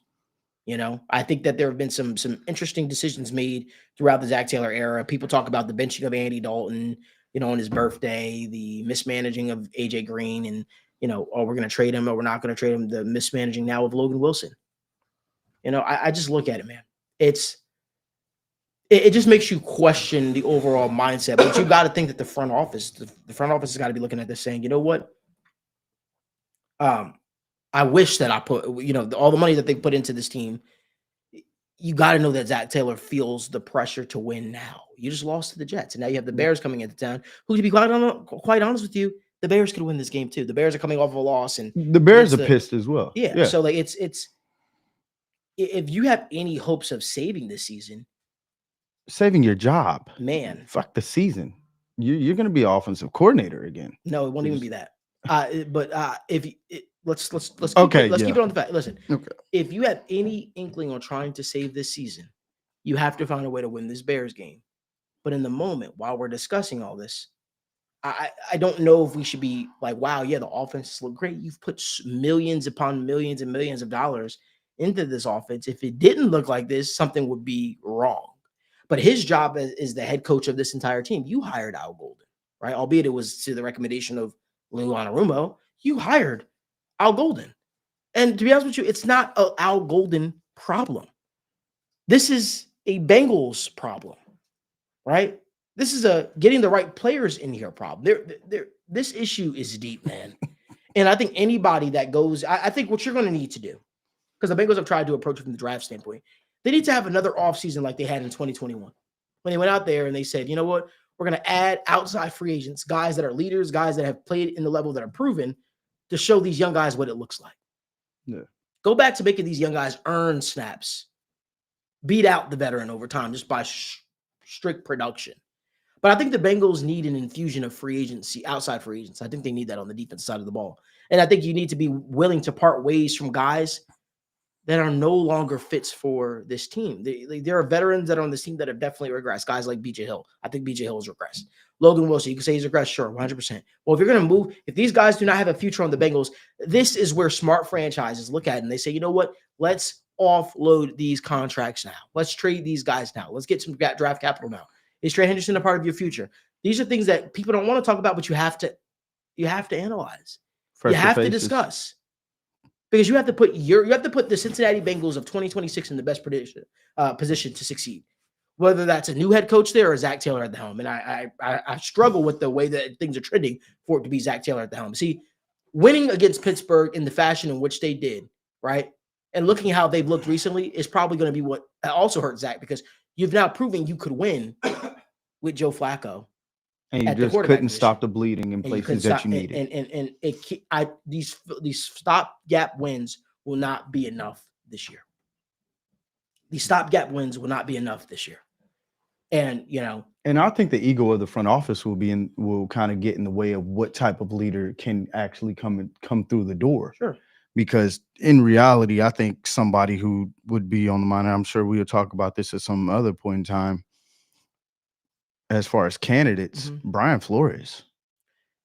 I think that there have been some interesting decisions made throughout the Zac Taylor era. People talk about the benching of Andy Dalton, on his birthday, the mismanaging of AJ Green, and we're going to trade him or we're not going to trade him. The mismanaging now of Logan Wilson. I just look at it, man. It just makes you question the overall mindset. But you got to think that the front office has got to be looking at this saying, you know what? I wish that I put, all the money that they put into this team. You got to know that Zac Taylor feels the pressure to win now. You just lost to the Jets, and now you have the Bears coming into town. Who, to be quite honest with you, the Bears could win this game too. The Bears are coming off of a loss, and the Bears are pissed as well. Yeah. So it's if you have any hopes of saving this season, saving your job, man, fuck the season. You're going to be offensive coordinator again. No, it won't even be that. Let's keep it on the fact. Listen, if you have any inkling on trying to save this season, you have to find a way to win this Bears game. But in the moment, while we're discussing all this, I don't know if we should be like, wow, yeah, the offense look great. You've put millions upon millions and millions of dollars into this offense. If it didn't look like this, something would be wrong. But his job is the head coach of this entire team. You hired Al Golden, right? Albeit it was to the recommendation of Lou Anarumo. You hired Al Golden. And to be honest with you, it's not an Al Golden problem. This is a Bengals problem, right? This is a getting the right players in here problem. This issue is deep, man. And I think anybody that goes, I think what you're going to need to do, because the Bengals have tried to approach it from the draft standpoint, they need to have another offseason like they had in 2021. When they went out there and they said, you know what, we're going to add outside free agents, guys that are leaders, guys that have played in the level that are proven, to show these young guys what it looks like. Yeah. Go back to making these young guys earn snaps, beat out the veteran over time just by strict production. But I think the Bengals need an infusion of free agency, outside free agents. I think they need that on the defense side of the ball. And I think you need to be willing to part ways from guys that are no longer fits for this team. There are veterans that are on this team that have definitely regressed. Guys like BJ Hill. I think BJ Hill has regressed. Logan Wilson, you can say he's regressed, sure, 100%. Well, if you're going to move, if these guys do not have a future on the Bengals, this is where smart franchises look at it and they say, you know what, let's offload these contracts now. Let's trade these guys now. Let's get some draft capital now. Is Trey Henderson a part of your future? These are things that people don't want to talk about, but you have to analyze. You have to discuss. Because you have to put the Cincinnati Bengals of 2026 in the best position to succeed. Whether that's a new head coach there or Zac Taylor at the helm. And I struggle with the way that things are trending for it to be Zac Taylor at the helm. See, winning against Pittsburgh in the fashion in which they did, right? And looking how they've looked recently is probably going to be what also hurt Zac, because you've now proven you could win with Joe Flacco. And you at the just quarterback couldn't position. stop the bleeding in And you places couldn't that stop- you needed. And these stopgap wins will not be enough this year. These stopgap wins will not be enough this year. And And I think the ego of the front office will kind of get in the way of what type of leader can actually come through the door. Sure. Because in reality, I think somebody who would be on the mind, and I'm sure we'll talk about this at some other point in time, as far as candidates, Brian Flores.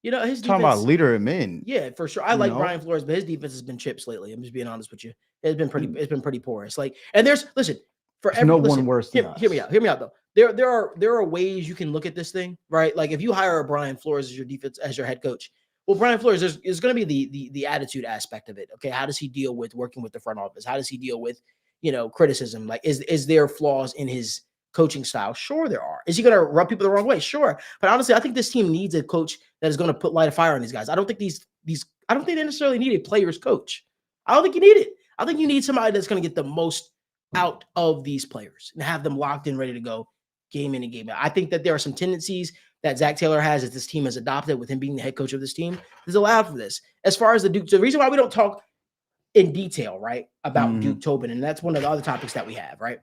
his defense, Talking about leader of men. Yeah, for sure. I like Brian Flores, but his defense has been chips lately. I'm just being honest with you. It's been pretty porous. Like, and listen, one worse than us. Hear me out though. There are ways you can look at this thing, right? Like if you hire a Brian Flores as your head coach, well, Brian Flores is going to be the attitude aspect of it. Okay, how does he deal with working with the front office? How does he deal with criticism? Like, is there flaws in his coaching style? Sure, there are. Is he going to rub people the wrong way? Sure, but honestly, I think this team needs a coach that is going to light a fire on these guys. I don't think I don't think they necessarily need a player's coach. I don't think you need it. I think you need somebody that's going to get the most out of these players and have them locked in, ready to go, game in and game out. I think that there are some tendencies that Zach Taylor has that this team has adopted with him being the head coach of this team is allowed for this. As far as the reason why we don't talk in detail, right, about Duke Tobin, and that's one of the other topics that we have, right,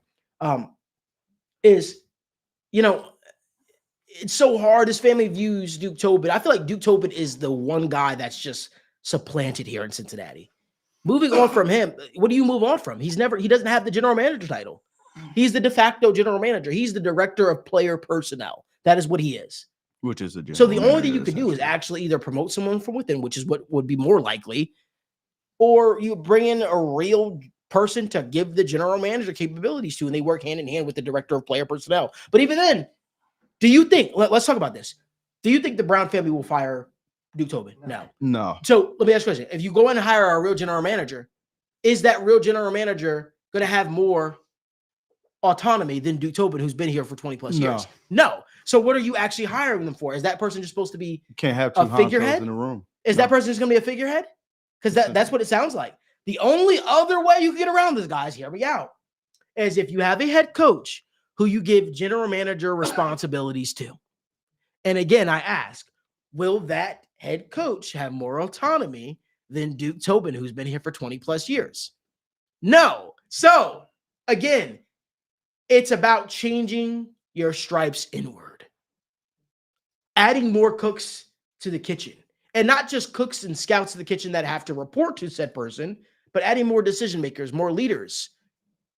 is, it's so hard. His family views Duke Tobin. I feel like Duke Tobin is the one guy that's just supplanted here in Cincinnati. Moving on from him, what do you move on from? He doesn't have the general manager title. He's the de facto general manager. He's the director of player personnel. That is what he is. Which is So the only thing you could do is actually either promote someone from within, which is what would be more likely, or you bring in a real person to give the general manager capabilities to, and they work hand in hand with the director of player personnel. But even then, do you think, let's talk about this. Do you think the Brown family will fire Duke Tobin? No. So let me ask you a question. If you go in and hire a real general manager, is that real general manager going to have more autonomy than Duke Tobin, who's been here for 20 plus years? No. So what are you actually hiring them for? Is that person just supposed to be can't have two figurehead in the room? Is that person just going to be a figurehead? Because that's what it sounds like. The only other way you can get around this, guys, hear me out, is if you have a head coach who you give general manager responsibilities to. And again, I ask, will that head coach have more autonomy than Duke Tobin, who's been here for 20 plus years? No. So again, it's about changing your stripes inward, adding more cooks to the kitchen, and not just cooks and scouts to the kitchen that have to report to said person, but adding more decision makers, more leaders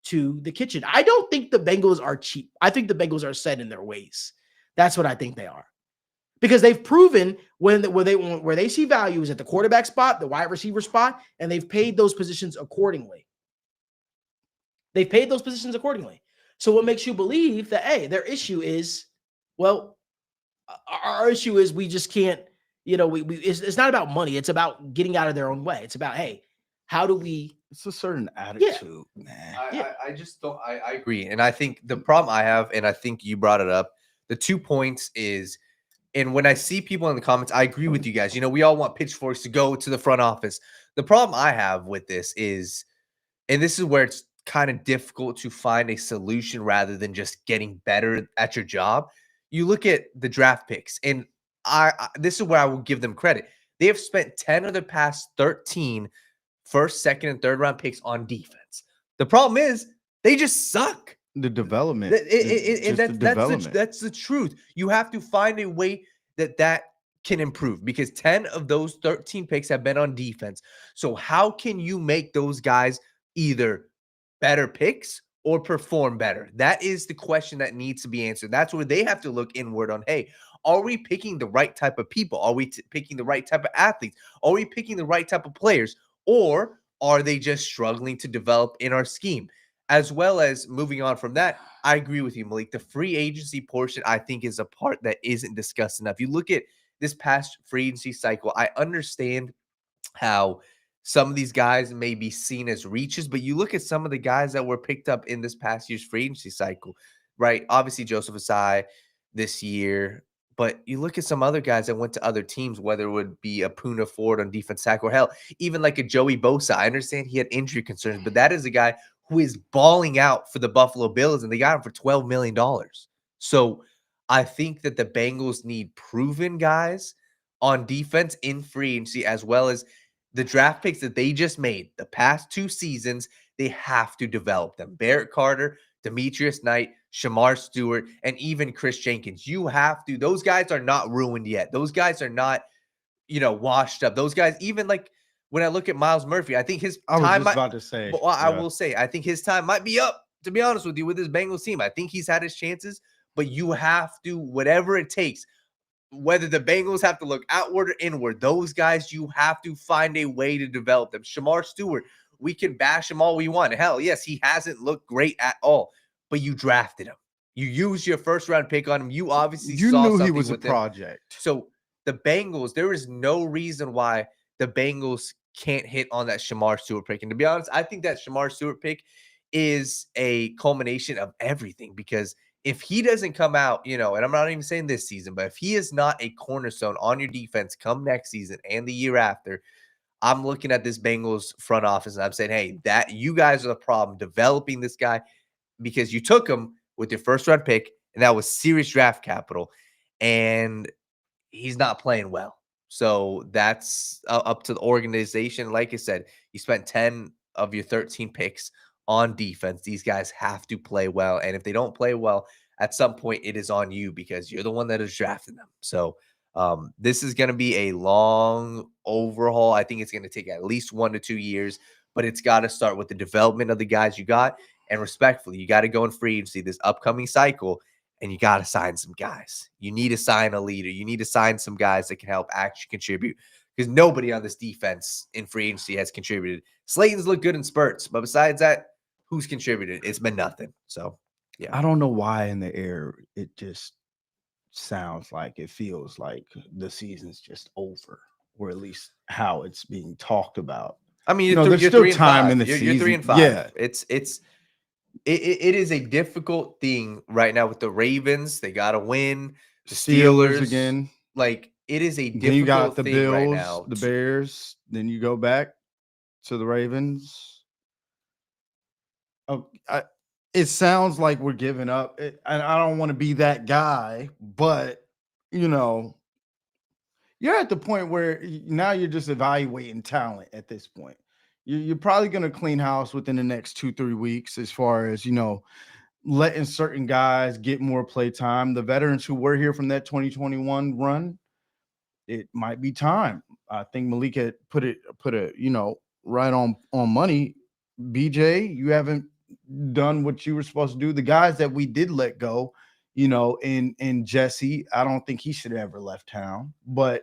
to the kitchen. I don't think the Bengals are cheap. I think the Bengals are set in their ways. That's what I think they are, because they've proven where they see value is at the quarterback spot, the wide receiver spot, and they've paid those positions accordingly. So what makes you believe that, hey, their issue is, well, our issue is we just can't, it's not about money. It's about getting out of their own way. It's about, hey, how do we? It's a certain attitude, man. I just don't. I agree, and I think the problem I have, and I think you brought it up. The 2 points is, and when I see people in the comments, I agree with you guys. We all want pitchforks to go to the front office. The problem I have with this is, and this is where it's kind of difficult to find a solution rather than just getting better at your job. You look at the draft picks, and this is where I will give them credit. They have spent 10 of their past 13 first, second, and third round picks on defense. The problem is they just suck. The development. That's the truth. You have to find a way that can improve, because 10 of those 13 picks have been on defense. So how can you make those guys either better picks or perform better? That is the question that needs to be answered. That's where they have to look inward on, hey, are we picking the right type of people? Are we picking the right type of athletes? Are we picking the right type of players? Or are they just struggling to develop in our scheme? As well as moving on from that, I agree with you, Malik. The free agency portion, I think, is a part that isn't discussed enough. You look at this past free agency cycle, I understand how some of these guys may be seen as reaches, but you look at some of the guys that were picked up in this past year's free agency cycle, right? Obviously, Joseph Asai this year, but you look at some other guys that went to other teams, whether it would be a Poona Ford on defense tackle, or hell, even like a Joey Bosa. I understand he had injury concerns, but that is a guy who is balling out for the Buffalo Bills, and they got him for $12 million. So I think that the Bengals need proven guys on defense in free agency, as well as the draft picks that they just made the past 2 seasons. They have to develop them. Barrett Carter, Demetrius Knight, Shamar Stewart, and even Chris Jenkins. You have to. Those guys are not ruined yet. Those guys are not, washed up. Those guys, even like when I look at Miles Murphy, I think his I was time just about to say. Well, I will say, I think his time might be up, to be honest with you, with this Bengals team. I think he's had his chances, but you have to, whatever it takes, whether the Bengals have to look outward or inward, those guys, you have to find a way to develop them. Shamar Stewart, we can bash him all we want. Hell, yes, he hasn't looked great at all, but you drafted him. You used your first-round pick on him. You obviously saw knew something he was a with him. project. So the Bengals, there is no reason why the Bengals can't hit on that Shamar Stewart pick. And to be honest, I think that Shamar Stewart pick is a culmination of everything, because if he doesn't come out, and I'm not even saying this season, but if he is not a cornerstone on your defense come next season and the year after, I'm looking at this Bengals front office and I'm saying, hey, that you guys are the problem developing this guy, because you took him with your first round pick and that was serious draft capital, and he's not playing well. So that's up to the organization. Like I said, you spent 10 of your 13 picks on defense. These guys have to play well. And if they don't play well, at some point it is on you, because you're the one that is drafting them. So this is going to be a long overhaul. I think it's going to take at least 1 to 2 years, but it's got to start with the development of the guys you got. And respectfully, you got to go in free agency this upcoming cycle, and you got to sign some guys. You need to sign a leader. You need to sign some guys that can help actually contribute, because nobody on this defense in free agency has contributed. Slayton's looked good in spurts, but besides that, who's contributed? It's been nothing. So, yeah. I don't know why in the air it just sounds like, it feels like the season's just over, or at least how it's being talked about. I mean, there's still time in the season. season. You're 3-5. Yeah, it is a difficult thing right now with the Ravens. They got to win. The Steelers again. Like, it is a difficult Then you got the thing Bills, right now. the Bears. Then you go back to the Ravens. Oh, it sounds like we're giving up. And I don't want to be that guy, but you're at the point where now you're just evaluating talent at this point. You're probably going to clean house within the next 2-3 weeks, as far as, letting certain guys get more play time. The veterans who were here from that 2021 run, it might be time. I think Malik had put it, right on money. BJ, you haven't done what you were supposed to do. The guys that we did let go, and Jesse, I don't think he should have ever left town. But,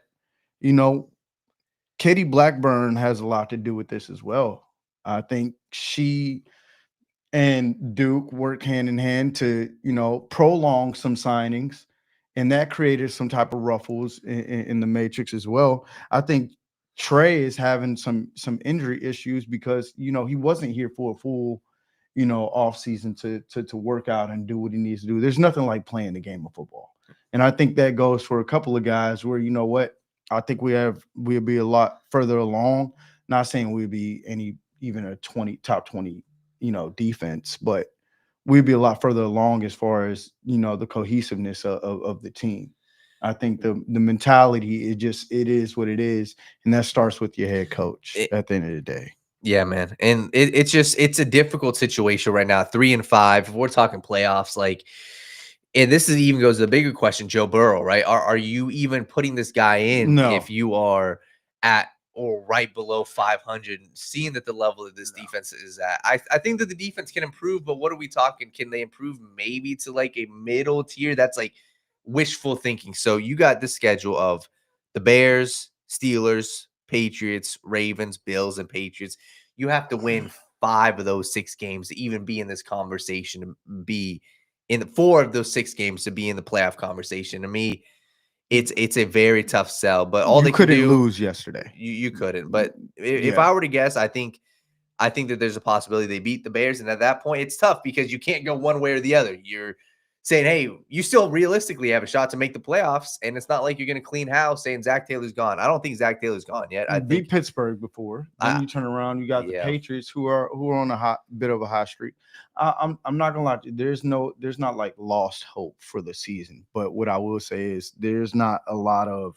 Katie Blackburn has a lot to do with this as well. I think she and Duke work hand in hand to, prolong some signings, and that created some type of ruffles in the matrix as well. I think Trey is having some injury issues because, he wasn't here for a full, off season to work out and do what he needs to do. There's nothing like playing the game of football. And I think that goes for a couple of guys where, I think we'll be a lot further along. Not saying we'd be even a top 20, defense, but we'd be a lot further along as far as, the cohesiveness of the team. I think the mentality, it is what it is. And that starts with your head coach at the end of the day. Yeah, man. And it's a difficult situation right now. 3-5. If we're talking playoffs, and this even goes to the bigger question, Joe Burrow, right? Are you even putting this guy in if you are at or right below 500, seeing that the level of this defense is at? I think that the defense can improve, but what are we talking? Can they improve maybe to a middle tier? That's wishful thinking. So you got the schedule of the Bears, Steelers, Patriots, Ravens, Bills, and Patriots. You have to win 5 of those 6 games to even be in this conversation, to be in 4 of those 6 games to be in the playoff conversation. To me, it's a very tough sell. But all they couldn't do, lose yesterday. You couldn't. But if I were to guess, I think that there's a possibility they beat the Bears, and at that point, it's tough because you can't go one way or the other. You're saying, hey, you still realistically have a shot to make the playoffs, and it's not like you're going to clean house saying Zach Taylor's gone. I don't think Zach Taylor's gone yet. I You beat think Pittsburgh before. Then you turn around, you got the Patriots who are on a bit of a hot streak. I'm not gonna lie to you. There's not like lost hope for the season. But what I will say is there's not a lot of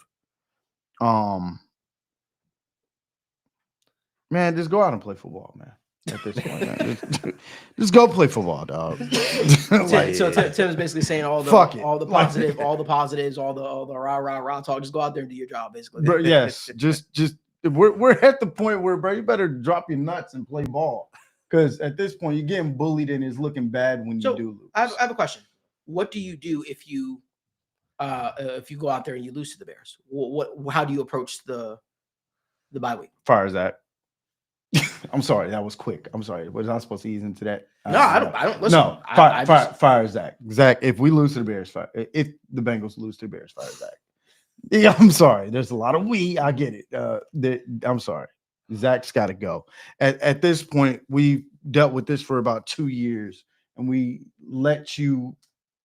man, just go out and play football, man. At this point, man. Just go play football, dog. So Tim is basically saying all the positives, all the rah talk. Just go out there and do your job, basically. But yes, just we're at the point where, bro, you better drop your nuts and play ball, because at this point you're getting bullied and it's looking bad when you do lose. I have a question. What do you do if you go out there and you lose to the Bears? How do you approach the bye week? Fire Zach. I'm sorry, that was quick. I'm sorry. Was I supposed to ease into that? No, I don't listen. No, fire Zach. Zach, if we lose to the Bears, if the Bengals lose to the Bears, fire Zach. Yeah, I'm sorry. There's a lot of I get it. I'm sorry. Zach's got to go. At this point, we've dealt with this for about 2 years, and we let you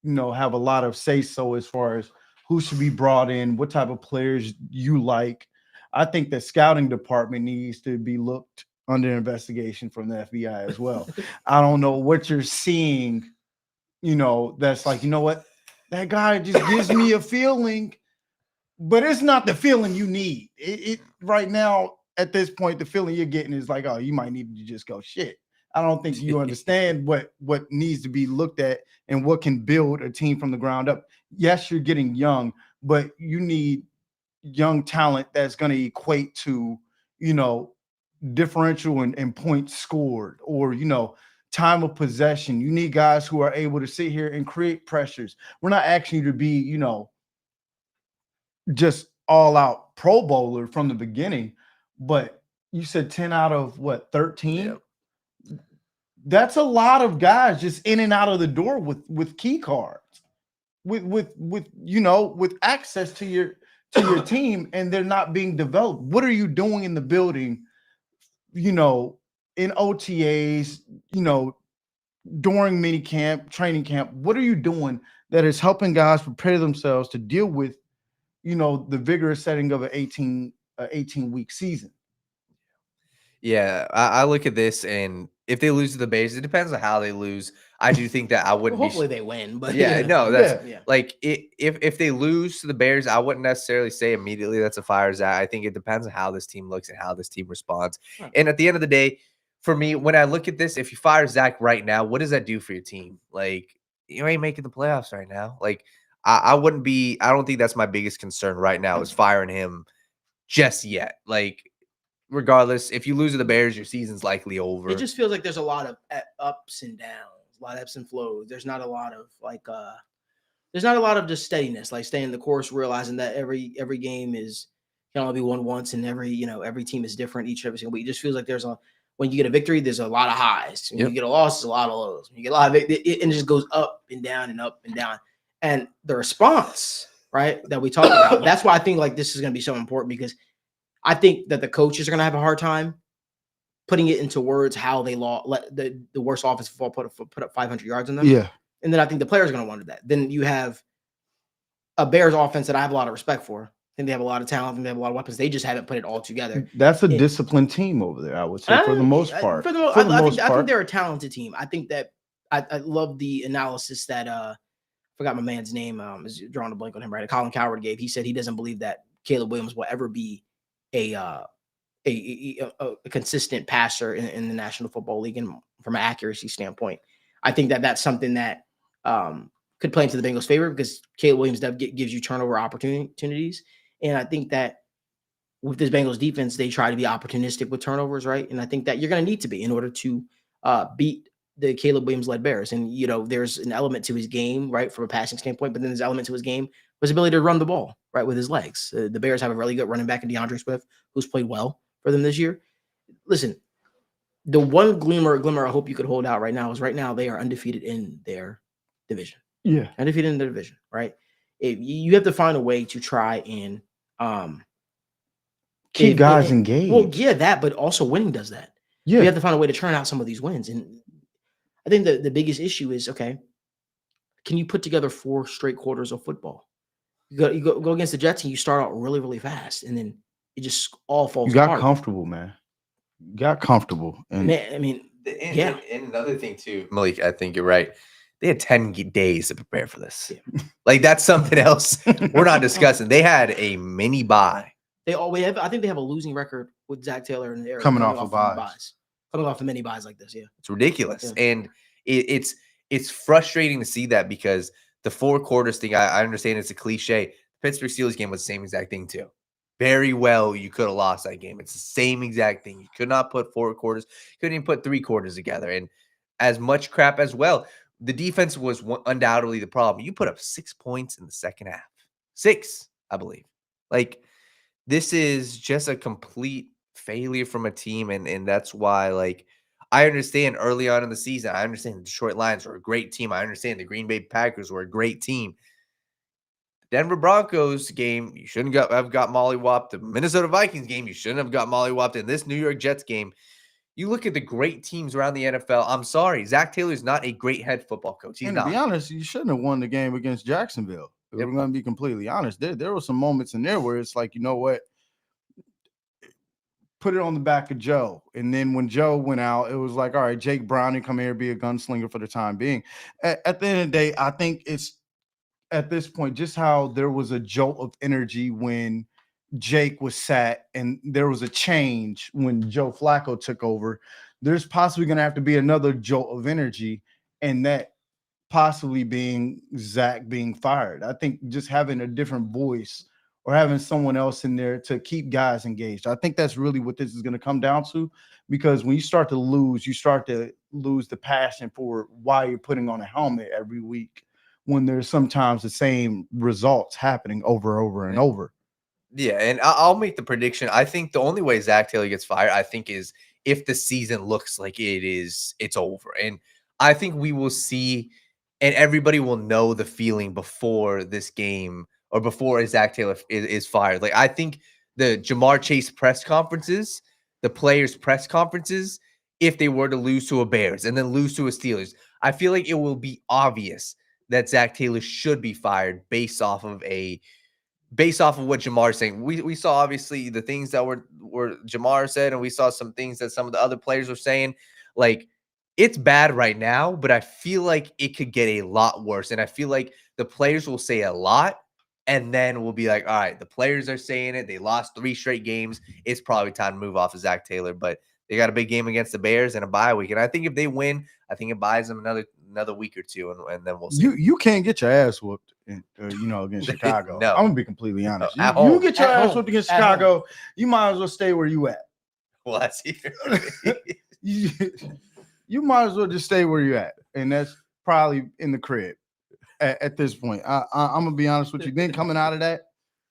have a lot of say-so as far as who should be brought in, what type of players you like. I think the scouting department needs to be looked under investigation from the FBI as well. I don't know what you're seeing, that's like, what? That guy just gives me a feeling, but it's not the feeling you need. It right now, at this point, the feeling you're getting is like, oh, you might need to just go shit. I don't think you understand what needs to be looked at and what can build a team from the ground up. Yes, you're getting young, but you need young talent that's going to equate to, differential and points scored, or, time of possession. You need guys who are able to sit here and create pressures. We're not asking you to be, just all out Pro Bowler from the beginning, but you said 10 out of 13? Yeah. That's a lot of guys just in and out of the door with key cards, with access to your team, and they're not being developed. What are you doing in the building, in OTAs, during mini camp, training camp? What are you doing that is helping guys prepare themselves to deal with, the vigorous setting of an 18-week season? Yeah, I look at this, and if they lose to the Bears, it depends on how they lose. I do think that I wouldn't hopefully they win, but like if they lose to the Bears, I wouldn't necessarily say immediately that's a fire Zach. I think it depends on how this team looks and how this team responds. And at the end of the day, for me, when I look at this, if you fire Zach right now, what does that do for your team? Like, you ain't making the playoffs right now. Like, I don't think that's my biggest concern right now is firing him just yet. Like, regardless, if you lose to the Bears, your season's likely over. It just feels like there's a lot of ups and downs, a lot of ebbs and flows. There's not a lot of just steadiness, like staying the course, realizing that every game can only be won once, and every team is different every single week. It just feels like when you get a victory, there's a lot of highs. When you get a loss, there's a lot of lows. When you get a lot of and it just goes up and down and up and down. And the response, right, that we talked about, that's why I think like this is going to be so important, because I think that the coaches are going to have a hard time putting it into words how they let the worst offensive football put up 500 yards on them. Yeah. And then I think the players are going to wonder that. Then you have a Bears offense that I have a lot of respect for. I think they have a lot of talent and they have a lot of weapons. They just haven't put it all together. That's a disciplined team over there, I would say, for the most part. I think they're a talented team. I think that I love the analysis that I forgot my man's name. Is drawing a blank on him, right? Colin Cowherd gave. He said he doesn't believe that Caleb Williams will ever be a consistent passer in the National Football League, and from an accuracy standpoint, I think that that's something that could play into the Bengals' favor, because Caleb Williams gives you turnover opportunities, and I think that with this Bengals defense, they try to be opportunistic with turnovers, right? And I think that you're going to need to be in order to beat the Caleb Williams-led Bears. And there's an element to his game, right, from a passing standpoint, but then there's an element to his game was ability to run the ball, right, with his legs. The Bears have a really good running back in DeAndre Swift, who's played well for them this year. Listen, the one glimmer I hope you could hold out right now is they are undefeated in their division. Yeah. Undefeated in the division, right? You have to find a way to try and keep guys engaged. Well, yeah, that, but also winning does that. Yeah. You have to find a way to churn out some of these wins. And I think the biggest issue is, okay, can you put together 4 straight quarters of football? You go against the Jets and you start out really, really fast, and then it just all falls You got apart. comfortable, man. You got comfortable. And Man, I mean, yeah. And another thing too, Malik, I think you're right. They had 10 days to prepare for this. Yeah. Like that's something else we're not discussing. They had a mini bye. I think they have a losing record with Zach Taylor in the area Coming off of buys. Coming off of many buys like this, yeah. It's ridiculous. Yeah. And it's frustrating to see that because the 4 quarters thing, I understand it's a cliche. The Pittsburgh Steelers game was the same exact thing too. Very well, you could have lost that game. It's the same exact thing. You could not put 4 quarters, couldn't even put 3 quarters together. And as much crap as well, the defense was undoubtedly the problem. You put up 6 points in the second half. 6, I believe. Like, this is just a complete failure from a team. And that's why, like, I understand early on in the season, I understand the Detroit Lions were a great team. I understand the Green Bay Packers were a great team. Denver Broncos game, you shouldn't have got mollywopped. The Minnesota Vikings game, you shouldn't have got mollywopped. In this New York Jets game, you look at the great teams around the NFL. I'm sorry, Zach Taylor is not a great head football coach. He's and not. to be honest, you shouldn't have won the game against Jacksonville. If Yep. we're going to be completely honest. There were some moments in there where it's like, you know what? Put it on the back of Joe. And then when Joe went out, it was like, all right, Jake Browning, come here, be a gunslinger for the time being. At the end of the day, I think it's at this point just how there was a jolt of energy when Jake was sat and there was a change when Joe Flacco took over. There's possibly going to have to be another jolt of energy, and that possibly being Zach being fired. I think just having a different voice or having someone else in there to keep guys engaged. I think that's really what this is going to come down to, because when you start to lose the passion for why you're putting on a helmet every week when there's sometimes the same results happening over and over. Yeah, and I'll make the prediction. I think the only way Zach Taylor gets fired, I think, is if the season looks like it's over. And I think we will see, and everybody will know the feeling before this game or before Zach Taylor is fired. Like, I think the Ja'Marr Chase press conferences, the players' press conferences, if they were to lose to a Bears and then lose to a Steelers, I feel like it will be obvious that Zach Taylor should be fired based off of what Ja'Marr is saying. We saw obviously the things that were Ja'Marr said, and we saw some things that some of the other players were saying. Like, it's bad right now, but I feel like it could get a lot worse. And I feel like the players will say a lot, and then we'll be like, all right, the players are saying it. They lost 3 straight games. It's probably time to move off of Zach Taylor. But they got a big game against the Bears and a bye week. And I think if they win, I think it buys them another week or two, and then we'll see. You can't get your ass whooped, against Chicago. No. I'm gonna be completely honest. At You home. get your At ass home. whooped against At Chicago. You might as well stay where you at. Well, that's here. You might as well just stay where you at, and that's probably in the crib at this point. I'm gonna be honest with you. Then coming out of that,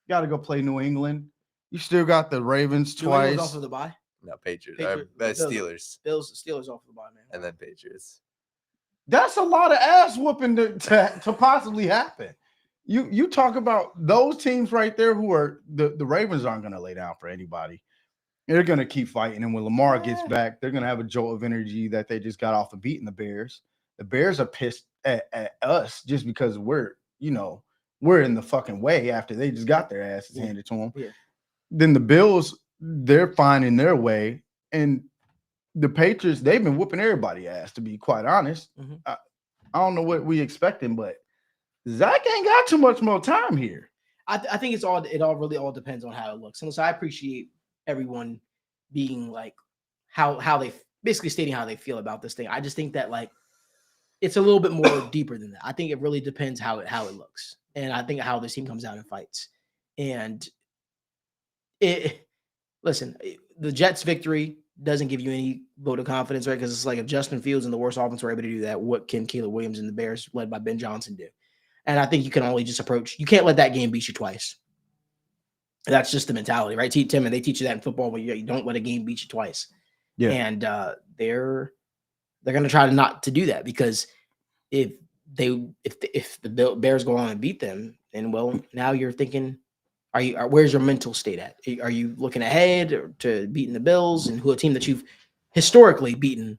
you got to go play New England. You still got the Ravens New England's twice. off of the bye. No, Patriots. Patriots. Steelers. Steelers off of the bye, man. And then Patriots. That's a lot of ass whooping to possibly happen. You talk about those teams right there who are the Ravens aren't going to lay down for anybody. They're going to keep fighting. And when Lamar gets back, they're going to have a jolt of energy that they just got off of beating the Bears. The Bears are pissed at us just because we're in the fucking way after they just got their asses handed to them. Yeah. Then the Bills, they're finding their way. And the Patriots, they've been whooping everybody ass, to be quite honest. Mm-hmm. I don't know what we expecting, but Zach ain't got too much more time here. I think it really all depends on how it looks. And so I appreciate everyone being like how they basically stating how they feel about this thing. I just think that like it's a little bit more deeper than that. I think it really depends how it looks. And I think how this team comes out and fights. And the Jets victory doesn't give you any vote of confidence, right? Because it's like if Justin Fields and the worst offense were able to do that, what can Caleb Williams and the Bears led by Ben Johnson do? And I think you can only just you can't let that game beat you twice. That's just the mentality, right? Tim, and they teach you that in football where you don't let a game beat you twice. Yeah. And they're going to try not to do that, because if the Bears go on and beat them, then well, now you're thinking, where's your mental state at? Are you looking ahead to beating the Bills, and a team that you've historically beaten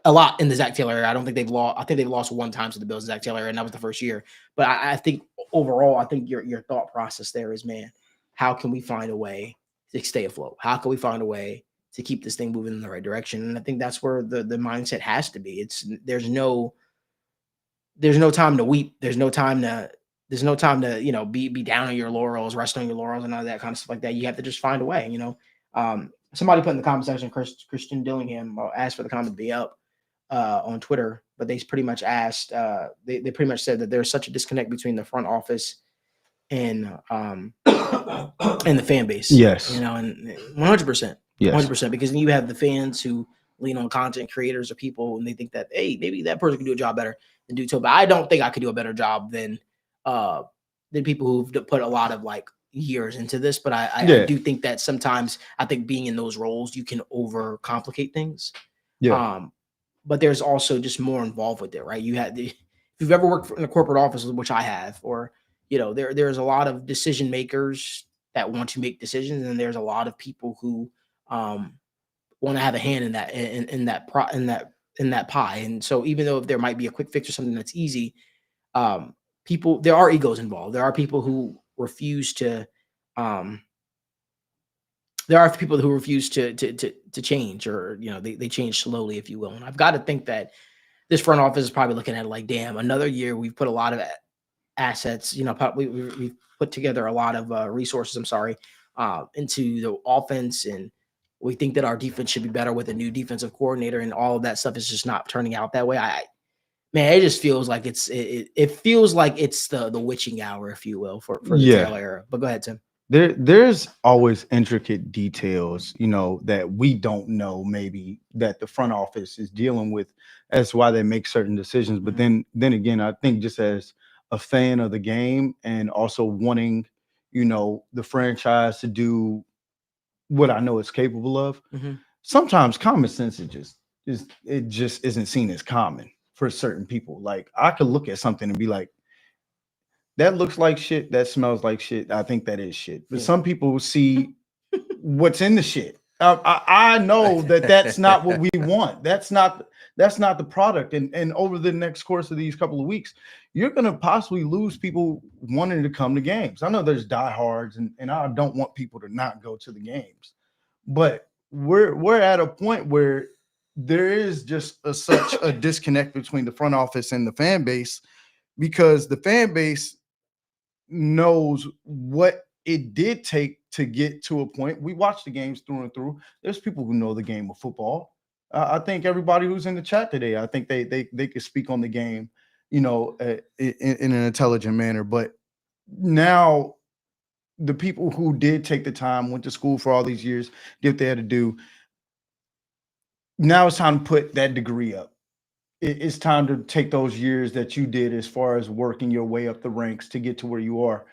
a lot in the Zach Taylor era. I don't think they've lost. I think they've lost one time to the Bills, Zach Taylor era, and that was the first year. But I think overall, I think your thought process there is, man, how can we find a way to stay afloat? How can we find a way to keep this thing moving in the right direction? And I think that's where the mindset has to be. There's no time to weep. There's no time to be down on your laurels, rest on your laurels, and all that kind of stuff like that. You have to just find a way. Somebody put in the comment section, Christian Dillingham asked for the comment to be up on Twitter, but they pretty much asked, they pretty much said that there's such a disconnect between the front office and the fan base. Yes. And 100%. Yes. 100%, because then you have the fans who lean on content creators or people, and they think that, hey, maybe that person can do a job better than do so. But I don't think I could do a better job than people who've put a lot of years into this. But I do think that sometimes I think being in those roles, you can overcomplicate things. Yeah. But there's also just more involved with it, right? If you've ever worked in a corporate office, which I have, or there's a lot of decision makers that want to make decisions, and there's a lot of people who want to have a hand in that pie. And so even though there might be a quick fix or something that's easy, there are egos involved. There are people who refuse to change, or they change slowly, if you will. And I've got to think that this front office is probably looking at it like, damn, another year we've put a lot of assets, we've put together a lot of resources, into the offense, and we think that our defense should be better with a new defensive coordinator, and all of that stuff is just not turning out that way. It just feels like it feels like it's the witching hour, if you will, for the Taylor era. But go ahead, Tim. There's always intricate details, that we don't know, maybe, that the front office is dealing with. That's why they make certain decisions. But then again, I think just as a fan of the game, and also wanting, the franchise to do what I know it's capable of, sometimes common sense it just isn't seen as common for certain people. Like, I could look at something and be like, that looks like shit, that smells like shit, I think that is shit. But some people see what's in the shit. I know that's not what we want. That's not the product. And over the next course of these couple of weeks, you're going to possibly lose people wanting to come to games. I know there's diehards, and I don't want people to not go to the games. But we're at a point where there is just such a disconnect between the front office and the fan base, because the fan base knows what it did take to get to a point. We watch the games through and through. There's people who know the game of football. I think everybody who's in the chat today, I think they could speak on the game, in an intelligent manner. But now, the people who did take the time, went to school for all these years, did what they had to do, now it's time to put that degree up. It's time to take those years that you did as far as working your way up the ranks to get to where you are.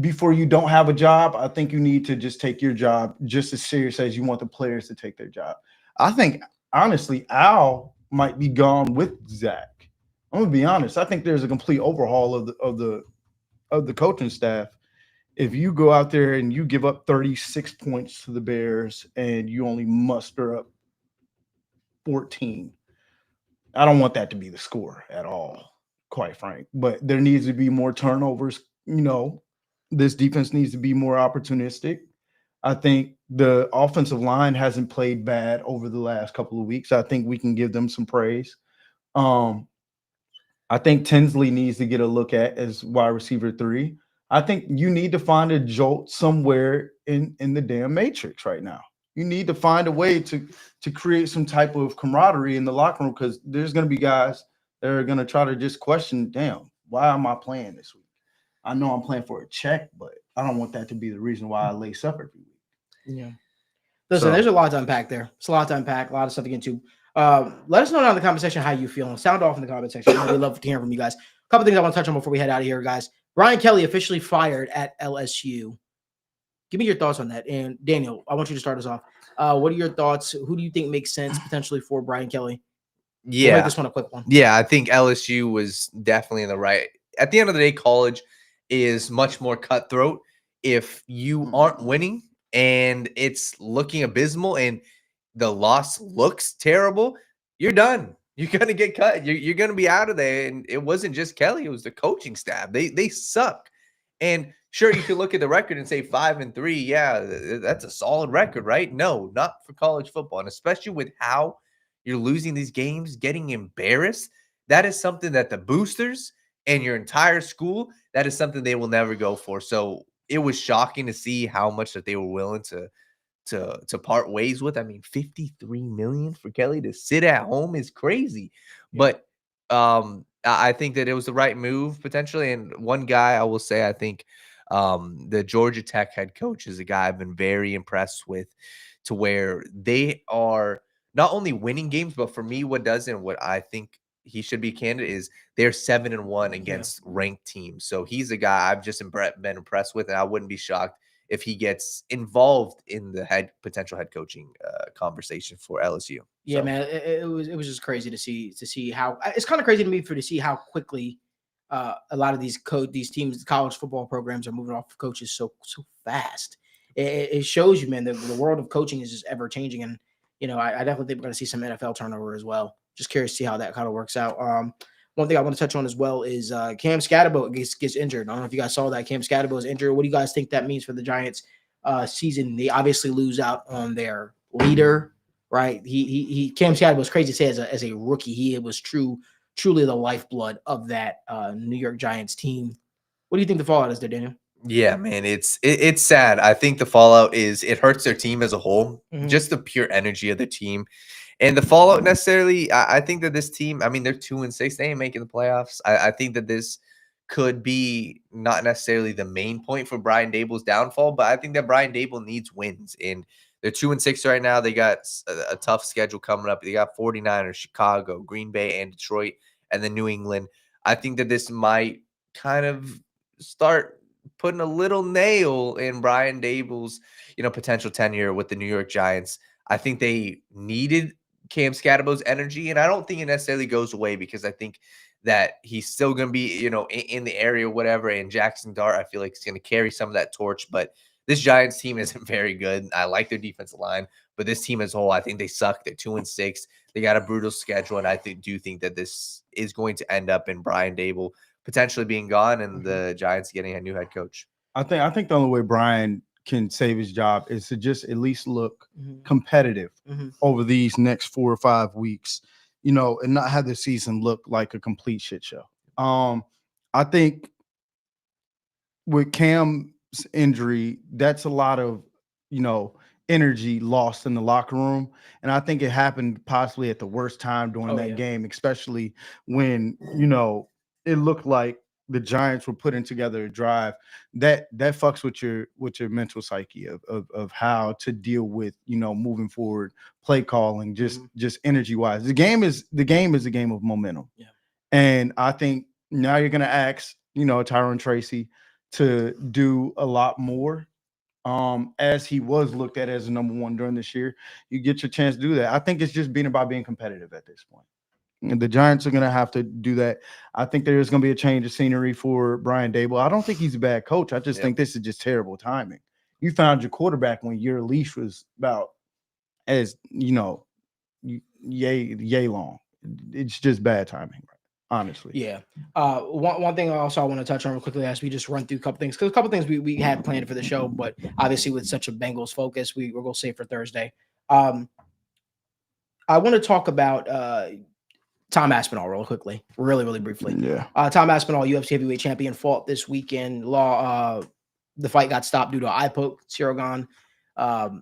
Before you don't have a job, I think you need to just take your job just as serious as you want the players to take their job. I think, honestly, Al might be gone with Zach. I'm gonna be honest. I think there's a complete overhaul of the coaching staff. If you go out there and you give up 36 points to the Bears and you only muster up 14, I don't want that to be the score at all, quite frank. But there needs to be more turnovers. This defense needs to be more opportunistic. I think the offensive line hasn't played bad over the last couple of weeks. I think we can give them some praise. I think Tinsley needs to get a look at as wide receiver 3. I think you need to find a jolt somewhere in the damn matrix right now. You need to find a way to create some type of camaraderie in the locker room, because there's going to be guys that are going to try to just question, damn, why am I playing this week? I know I'm playing for a check, but I don't want that to be the reason why I lace up every week. Yeah. Listen, there's a lot to unpack there. It's a lot to unpack, a lot of stuff to get into. Let us know down in the comment section how you feeling. Sound off in the comment section. We'd love to hear from you guys. A couple things I want to touch on before we head out of here, guys. Brian Kelly officially fired at LSU. Give me your thoughts on that. And Daniel, I want you to start us off. What are your thoughts? Who do you think makes sense potentially for Brian Kelly? Yeah. We'll make this one a quick one. Yeah, I think LSU was definitely in the right. At the end of the day, college is much more cutthroat. If you aren't winning and it's looking abysmal and the loss looks terrible, you're done. You're gonna get cut. You're gonna be out of there. And it wasn't just Kelly; it was the coaching staff. They suck. And sure, you can look at the record and say 5-3. Yeah, that's a solid record, right? No, not for college football, and especially with how you're losing these games, getting embarrassed. That is something that the boosters and your entire school, that is something they will never go for. So it was shocking to see how much that they were willing to part ways with. I mean, 53 million for Kelly to sit at home is crazy. But I think that it was the right move potentially. And one guy I will say, I think the Georgia Tech head coach is a guy I've been very impressed with, to where they are not only winning games, but for me, what does and what I think he should be a candidate is they're 7-1 against ranked teams. So he's a guy I've just been impressed with, and I wouldn't be shocked if he gets involved in the potential head coaching conversation for LSU. Yeah, So, man, it was just crazy to see how it's kind of crazy to me to see how quickly a lot of these teams, college football programs, are moving off of coaches so fast. It shows you, man, the world of coaching is just ever changing, and I definitely think we're going to see some NFL turnover as well. Just curious to see how that kind of works out. One thing I want to touch on as well is Skattebo gets injured. I don't know if you guys saw that. Skattebo is injured. What do you guys think that means for the Giants season? They obviously lose out on their leader, right? Skattebo was crazy to say as a rookie. He was truly the lifeblood of that New York Giants team. What do you think the fallout is there, Daniel? yeah, man, it's sad. I think the fallout is it hurts their team as a whole, just the pure energy of the team. And the fallout necessarily, I think that this team, I mean, they're 2-6. They ain't making the playoffs. I think that this could be not necessarily the main point for Brian Daboll's downfall, but I think that Brian Daboll needs wins. And they're 2-6 right now. They got a tough schedule coming up. They got 49ers, Chicago, Green Bay, and Detroit, and then New England. I think that this might kind of start putting a little nail in Brian Daboll's, potential tenure with the New York Giants. I think they needed Skattebo's energy, and I don't think it necessarily goes away, because I think that he's still going to be, in the area or whatever. And Jackson Dart, I feel like he's going to carry some of that torch. But this Giants team isn't very good. I like their defensive line, but this team as a whole, I think they suck. They're 2-6. They got a brutal schedule, and I do think that this is going to end up in Brian Daboll potentially being gone and the Giants getting a new head coach. I think the only way Brian can save his job is to just at least look competitive over these next 4 or 5 weeks, and not have the season look like a complete shit show. I think with Cam's injury, that's a lot of, energy lost in the locker room. And I think it happened possibly at the worst time during that game, especially when, it looked like the Giants were putting together a drive that fucks with your mental psyche of how to deal with, moving forward, play calling, just energy wise. The game is a game of momentum. Yeah. And I think now you're going to ask, Tyrone Tracy to do a lot more. As he was looked at as a number one during this year, you get your chance to do that. I think it's just about being competitive at this point. And the Giants are going to have to do that. I think there's going to be a change of scenery for Brian Daboll. I don't think he's a bad coach. I just think this is just terrible timing. You found your quarterback when your leash was about as, yay long. It's just bad timing, honestly. Yeah. One thing also I want to touch on real quickly as we just run through a couple things, because a couple things we had planned for the show, but obviously with such a Bengals focus, we're going to save for Thursday. I want to talk about Tom Aspinall real quickly, really briefly. Yeah. Tom Aspinall, UFC heavyweight champion, fought this weekend. The fight got stopped due to eye poke. Cyril gone. I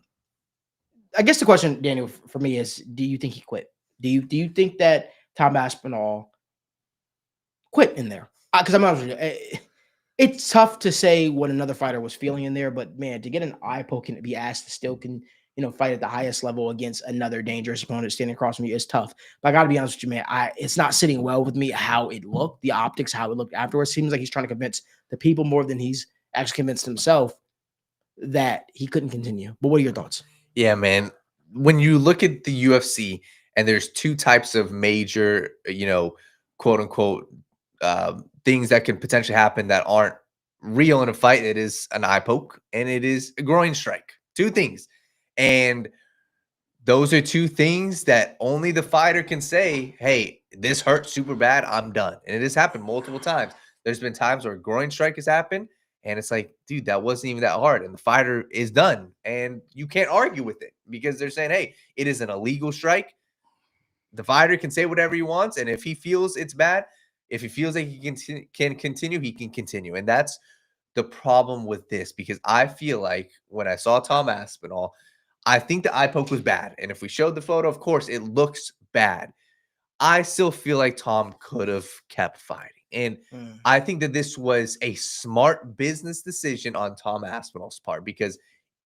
guess the question, Daniel, for me is: do you think he quit? Do you think that Tom Aspinall quit in there? Because I'm honest with you, it's tough to say what another fighter was feeling in there, but man, to get an eye poke and to be asked to still fight at the highest level against another dangerous opponent standing across from you is tough. But I got to be honest with you, man, it's not sitting well with me how it looked, the optics, how it looked afterwards. Seems like he's trying to convince the people more than he's actually convinced himself that he couldn't continue. But what are your thoughts? Yeah, man. When you look at the UFC, and there's two types of major, quote unquote, things that can potentially happen that aren't real in a fight. It is an eye poke and it is a groin strike. Two things. And those are two things that only the fighter can say, hey, this hurt super bad, I'm done. And it has happened multiple times. There's been times where a groin strike has happened, and it's like, dude, that wasn't even that hard. And the fighter is done. And you can't argue with it because they're saying, hey, it is an illegal strike. The fighter can say whatever he wants. And if he feels it's bad, if he feels like he can continue, he can continue. And that's the problem with this, because I feel like when I saw Tom Aspinall, I think the eye poke was bad. And if we showed the photo, of course, it looks bad. I still feel like Tom could have kept fighting. And I think that this was a smart business decision on Tom Aspinall's part, because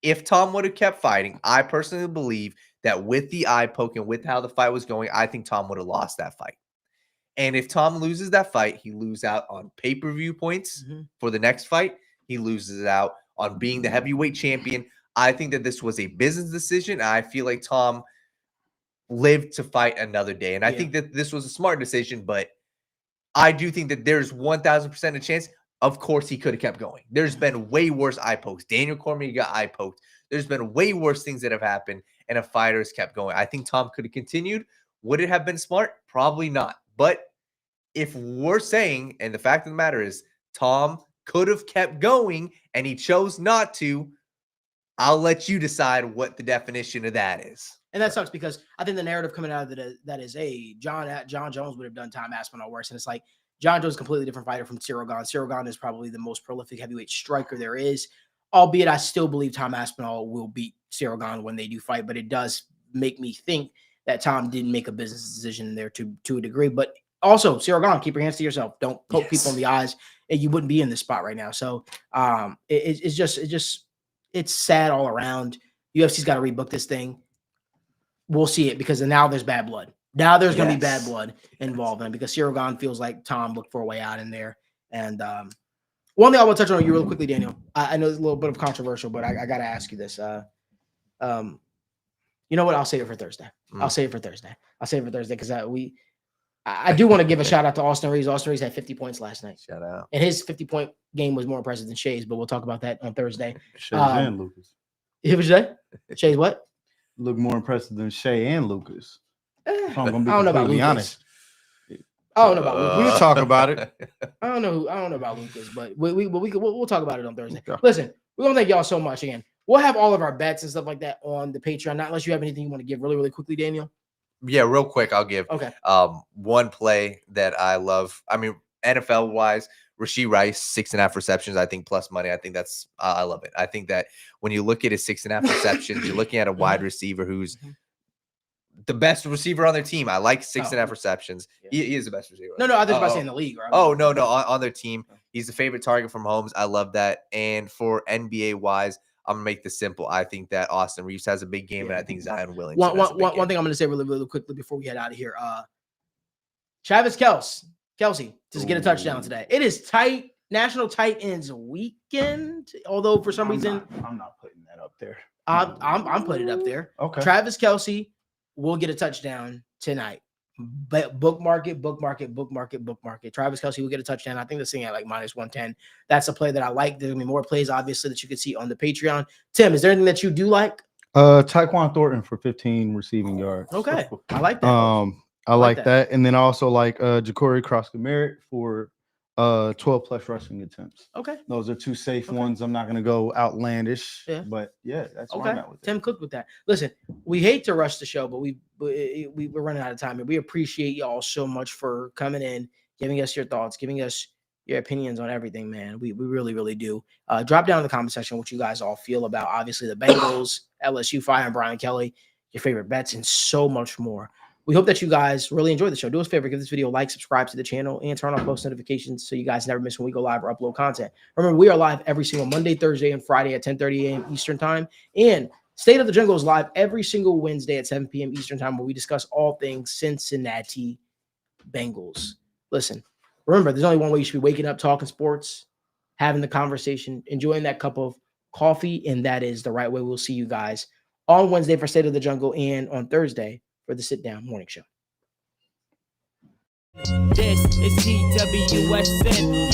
if Tom would have kept fighting, I personally believe that with the eye poke and with how the fight was going, I think Tom would have lost that fight. And if Tom loses that fight, he loses out on pay-per-view points for the next fight. He loses out on being the heavyweight champion. I think that this was a business decision. I feel like Tom lived to fight another day. And I think that this was a smart decision, but I do think that there's 1,000% a chance. Of course, he could have kept going. There's been way worse eye pokes. Daniel Cormier got eye poked. There's been way worse things that have happened, and a fighter has kept going. I think Tom could have continued. Would it have been smart? Probably not. But if we're saying, and the fact of the matter is, Tom could have kept going and he chose not to, I'll let you decide what the definition of that is. And that sucks, because I think the narrative coming out of that is, hey, John Jones would have done Tom Aspinall worse. And it's like, John Jones is a completely different fighter from 𝗫𝗏. 𝗫𝗏 is probably the most prolific heavyweight striker there is, albeit I still believe Tom Aspinall will beat 𝗫𝗏 when they do fight. But it does make me think that Tom didn't make a business decision there to a degree. But also, 𝗫𝗏, keep your hands to yourself. Don't poke people in the eyes, and you wouldn't be in this spot right now. So it's sad all around. UFC's got to rebook this thing. We'll see it, because now there's bad blood. Now there's going to be bad blood involved in it, because 𝗫𝗏 feels like Tom looked for a way out in there. And one thing I want to touch on you real quickly, Daniel. I know it's a little bit of controversial, but I got to ask you this. You know what? I'll save it for Thursday. I'll save it for Thursday. Because I do want to give a shout out to Austin Reeves. Austin Reeves had 50 points last night. Shout out. And his 50-point game was more impressive than Shay's, but we'll talk about that on Thursday. Shay and Lucas. What you say? Shay's what? Look more impressive than Shay and Lucas. I don't don't know about Lucas. Honest. I don't know about Lucas. We'll talk about it. I don't know about Lucas, but we'll talk about it on Thursday. Okay. Listen, we want to thank y'all so much again. We'll have all of our bets and stuff like that on the Patreon. Not unless you have anything you want to give really, really quickly, Daniel. Yeah, real quick, I'll give one play that I love. I mean, NFL wise, Rashee Rice, 6.5 receptions, I think, plus money. I think that's I love it. I think that when you look at his 6.5 receptions, you're looking at a wide receiver who's the best receiver on their team. I like 6.5 receptions. He is the best receiver. No, I was about to say in the league. Right? Oh, no, on their team. He's the favorite target from Holmes. I love that. And for NBA wise, I'm gonna make this simple. I think that Austin Reeves has a big game, and I think Zion Williamson. One thing I'm gonna say really, really quickly before we head out of here. Travis Kelce just get a touchdown today. It is tight. National Tight Ends Weekend. Although for some reason I'm not putting that up there. I'm putting it up there. Okay. Travis Kelce will get a touchdown tonight. But bookmark it. Travis Kelce will get a touchdown. I think this thing at like -110. That's a play that I like. There's gonna be more plays, obviously, that you can see on the Patreon. Tim, is there anything that you do like? Tyquan Thornton for 15 receiving yards. Okay, I like that. I like that. And then I also like Ja'Cory Cross-Gnarr for 12 plus rushing attempts. Okay. Those are two safe ones. I'm not going to go outlandish, but yeah, that's where I'm at with it. Tim cooked with that. Listen, we hate to rush the show, but we're running out of time, and we appreciate y'all so much for coming in, giving us your thoughts, giving us your opinions on everything, man. We really, really do. Drop down in the comment section what you guys all feel about, obviously, the Bengals, LSU firing Brian Kelly, your favorite bets, and so much more. We hope that you guys really enjoy the show. Do us a favor, give this video a like, subscribe to the channel, and turn on post notifications so you guys never miss when we go live or upload content. Remember, we are live every single Monday, Thursday, and Friday at 10:30 a.m. Eastern Time. And State of the Jungle is live every single Wednesday at 7 p.m. Eastern Time, where we discuss all things Cincinnati Bengals. Listen, remember, there's only one way you should be waking up, talking sports, having the conversation, enjoying that cup of coffee, and that is the right way. We'll see you guys on Wednesday for State of the Jungle and on Thursday for the Sit Down Morning Show. This is TWSN.